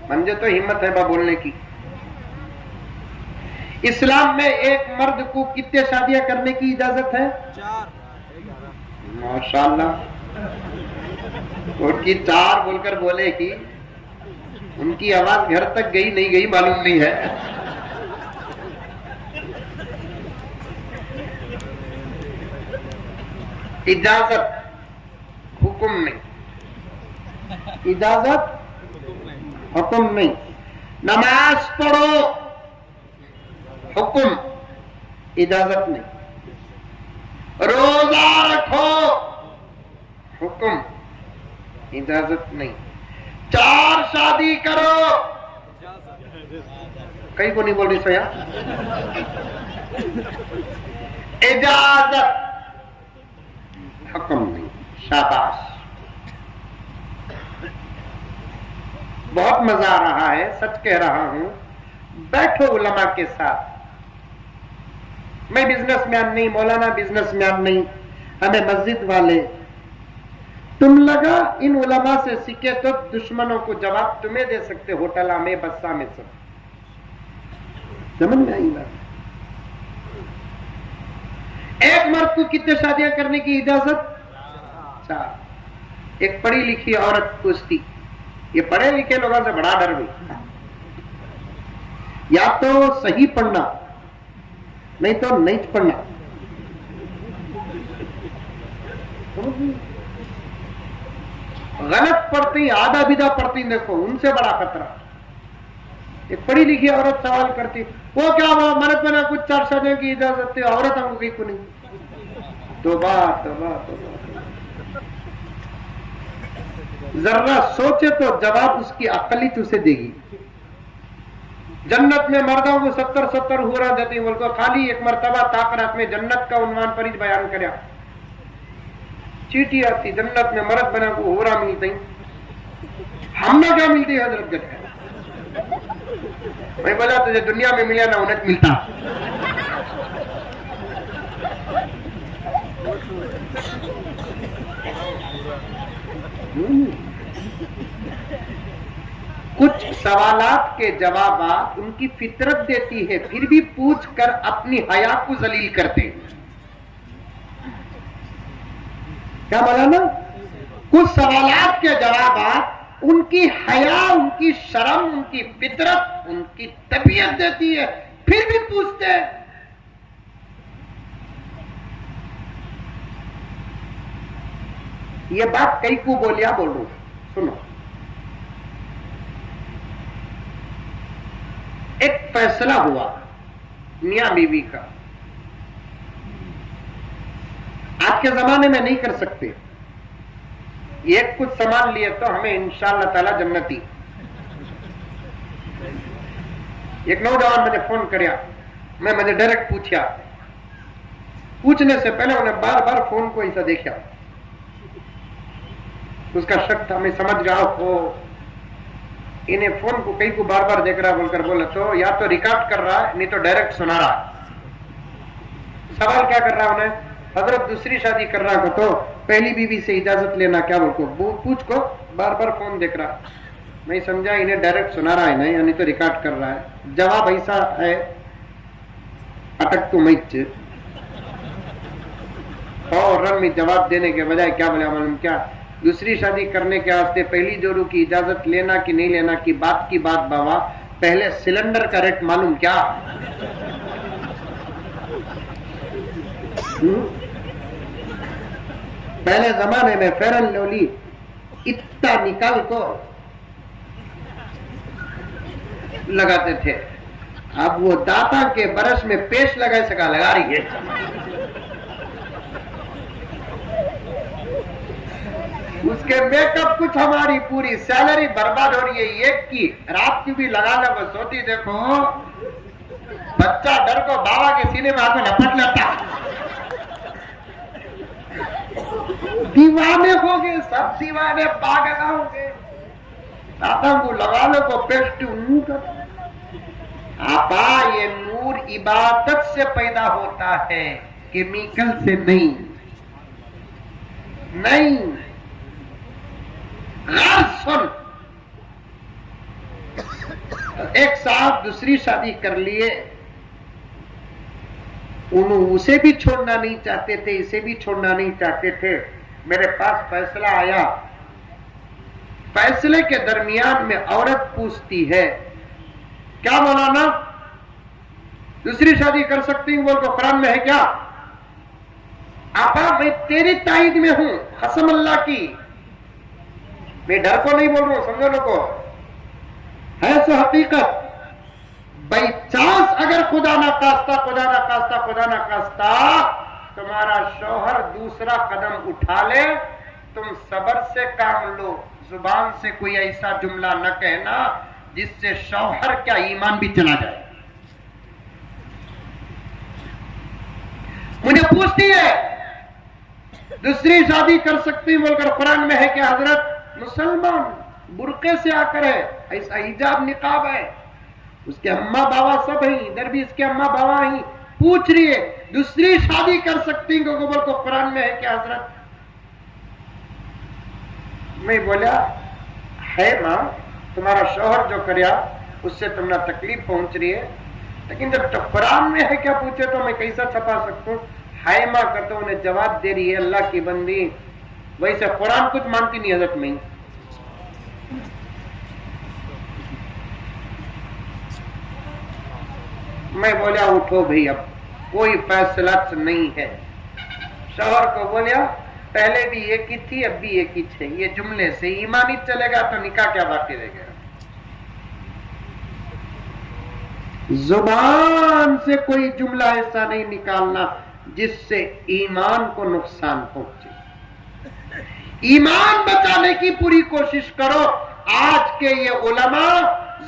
مجھے تو ہمت ہے با بولنے کی. اسلام میں ایک مرد کو کتنے شادیاں کرنے کی اجازت ہے؟ 4. ماشاءاللہ. ان کی 4 بول کر بولے کہ ان کی آواز گھر تک گئی نہیں گئی معلوم نہیں ہے. اجازت حکم نہیں. اجازت حکم نہیں. نماز پڑھو حکم اجازت نہیں. روزہ رکھو حکم اجازت نہیں. 4 شادی کرو کہیں کو نہیں بول رہی سویا. اجازت حکم نہیں. شاباش. بہت مزہ آ رہا ہے سچ کہہ رہا ہوں. بیٹھو علماء کے ساتھ. میں بزنس مین نہیں مولانا بزنس مین نہیں ہمیں مسجد والے. تم لگا ان علماء سے سیکھے تو دشمنوں کو جواب تمہیں دے سکتے ہوٹل میں بسا میں سب. سمجھ میں آئی بات. ایک مرد کو کتنے شادیاں کرنے کی اجازت؟ 4. ایک پڑھی لکھی عورت پوچھتی. یہ پڑھے لکھے لوگوں سے بڑا ڈر بھی. یا تو صحیح پڑھنا نہیں تو نہیں پڑھنا. غلط پڑھتی آدھا بیدہ پڑھتی دیکھو ان سے بڑا خطرہ. ایک پڑھی لکھی عورت سوال کرتی وہ کیا ہوا مرد بنا کچھ 4 شادیوں کی اجازت ہے عورت ہم کو کہیں نہیں. توبہ توبہ توبہ. ذرا سوچے تو جواب اس کی عقل ہی اسے دے گی. جنت میں مردوں کو 70 حورا دیتی بول کو خالی ایک مرتبہ تاقرات میں جنت کا عنوان پر ہی بیان کریا. چیٹی آتی جنت میں مرد بنا کو حورا ملتی. ہم نہ کیا ملتی ہے حضرت جگہ. میں بولا تجھے دنیا میں ملیا نہ انہیں ملتا. کچھ سوالات کے جوابات ان کی فطرت دیتی ہے پھر بھی پوچھ کر اپنی حیا کو ذلیل کرتے ہیں. کیا مولانا؟ کچھ سوالات کے جوابات ان کی حیا ان کی شرم ان کی فطرت ان کی طبیعت دیتی ہے پھر بھی پوچھتے ہیں. یہ بات کئی کو بولیا بول رہا ہوں سنو. ایک فیصلہ ہوا میاں بیوی کا. آج کے زمانے میں نہیں کر سکتے. ایک کچھ سامان لیے تو ہمیں انشاءاللہ تعالی جنتی. ایک نوجوان مجھے فون کریا مجھے ڈائریکٹ پوچھا. پوچھنے سے پہلے انہیں بار بار فون کو ایسا دیکھا. اس کا شک تھا میں سمجھ گیا ہو انہیں فون کو کئی کو بار بار دیکھ رہا بول کر بولا تو یا تو ریکارڈ کر رہا ہے نہیں تو ڈائریکٹ سنا رہا. سوال کیا کر رہا انہیں حضرت دوسری شادی کر رہا کو تو پہلی بیوی سے اجازت لینا کیا بول کو پوچھ کو بار بار فون دیکھ رہا. میں سمجھا انہیں ڈائریکٹ سنا رہا ہے نہیں یعنی تو ریکارڈ کر رہا ہے. جواب ایسا ہے اٹک تو مچ اور میں جواب دینے کے بجائے کیا بولے معلوم کیا دوسری شادی کرنے کے واسطے پہلی جورو کی اجازت لینا کہ نہیں لینا کی بات بابا پہلے سلنڈر کا ریٹ معلوم کیا. پہلے زمانے میں فیرن لولی اتنا نکال کو لگاتے تھے. اب وہ داتا کے برش میں پیسٹ لگا سکا لگا رہی ہے. اس کے میک اپ کچھ ہماری پوری سیلری برباد ہو رہی ہے. ایک کی رات کی بھی لگا لے وہ سوتی دیکھو بچہ ڈر کو بابا کے سینے میں ہاتھ میں لپٹ لیتا. دیوانے ہو گئے سب دیوانے پاگل ہو گئے. دادا کو لگا لو کو پیسٹ آپا یہ نور عبادت سے پیدا ہوتا ہے کیمیکل سے نہیں. غور سن ایک صاحب دوسری شادی کر لیے, اسے بھی چھوڑنا نہیں چاہتے تھے, اسے بھی چھوڑنا نہیں چاہتے تھے. میرے پاس فیصلہ آیا. فیصلے کے درمیان میں عورت پوچھتی ہے, کیا مولانا دوسری شادی کر سکتی ہوں بول تو قرآن میں ہے کیا؟ آپا میں تیری تائید میں ہوں, قسم اللہ کی, میں ڈر کو نہیں بول رہا ہوں, سمجھو لوگو, ہے سو حقیقت. بائی چانس اگر خدا نہ خواستہ تمہارا شوہر دوسرا قدم اٹھا لے, تم صبر سے کام لو, زبان سے کوئی ایسا جملہ نہ کہنا جس سے شوہر کا ایمان بھی چلا جائے. مجھے پوچھتی ہے دوسری شادی کر سکتی بول کر قرآن میں ہے کہ حضرت مسلمان برقعے سے آ کر ہے, ایسا حجاب نقاب ہے, اس کے اماں بابا سب ہیں, ادھر بھی اس کے اماں بابا ہیں, پوچھ رہی ہے دوسری شادی کر سکتی بول کو قرآن میں ہے کہ حضرت. میں بولا ہے ماں, تمہارا شوہر جو کریا اس سے تمہیں تکلیف پہنچ رہی ہے, لیکن جب قرآن میں ہے کیا پوچھے تو میں کیسا چھپا سکتا ہوں. ہائے ماں کرتا ہوں, انہیں جواب دے رہی ہے اللہ کی بندی, ویسے قرآن کچھ مانتی نہیں حضرت میں. میں بولا اٹھو بھئی, اب کوئی فیصلہ نہیں ہے. شوہر کو بولیا پہلے بھی ایک ہی تھی اب بھی ایک ہی تھے, یہ جملے سے ایمان ہی چلے گا تو نکاح کیا باقی رہ گیا. زبان سے کوئی جملہ ایسا نہیں نکالنا جس سے ایمان کو نقصان پہنچے. ایمان بچانے کی پوری کوشش کرو. آج کے یہ علماء,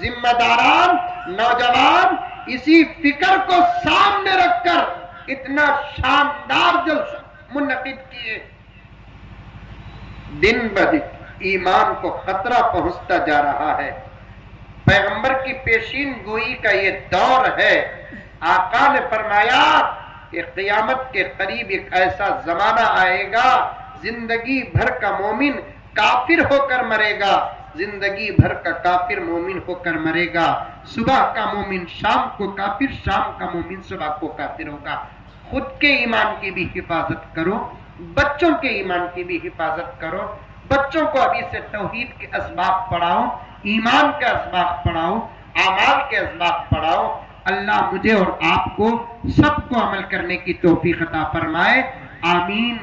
ذمہ داران, نوجوان اسی فکر کو سامنے رکھ کر اتنا شاندار جلسہ منعقد کیے. دن بدن ایمان کو خطرہ پہنچتا جا رہا ہے. پیغمبر کی پیشین گوئی کا یہ دور ہے. آقا نے فرمایا کہ قیامت کے قریب ایک ایسا زمانہ آئے گا, زندگی بھر کا مومن کافر ہو کر مرے گا, زندگی بھر کا کافر مومن ہو کر مرے گا. صبح کا مومن شام کو کافر, شام کا مومن صبح کو کافر ہوگا. خود کے ایمان کی بھی حفاظت کرو, بچوں کے ایمان کی بھی حفاظت کرو. بچوں کو ابھی سے توحید کے اسباب پڑھاؤ, ایمان کے اسباب پڑھاؤ, اعمال کے اسباب پڑھاؤ. اللہ مجھے اور آپ کو سب کو عمل کرنے کی توفیق عطا فرمائے. آمین.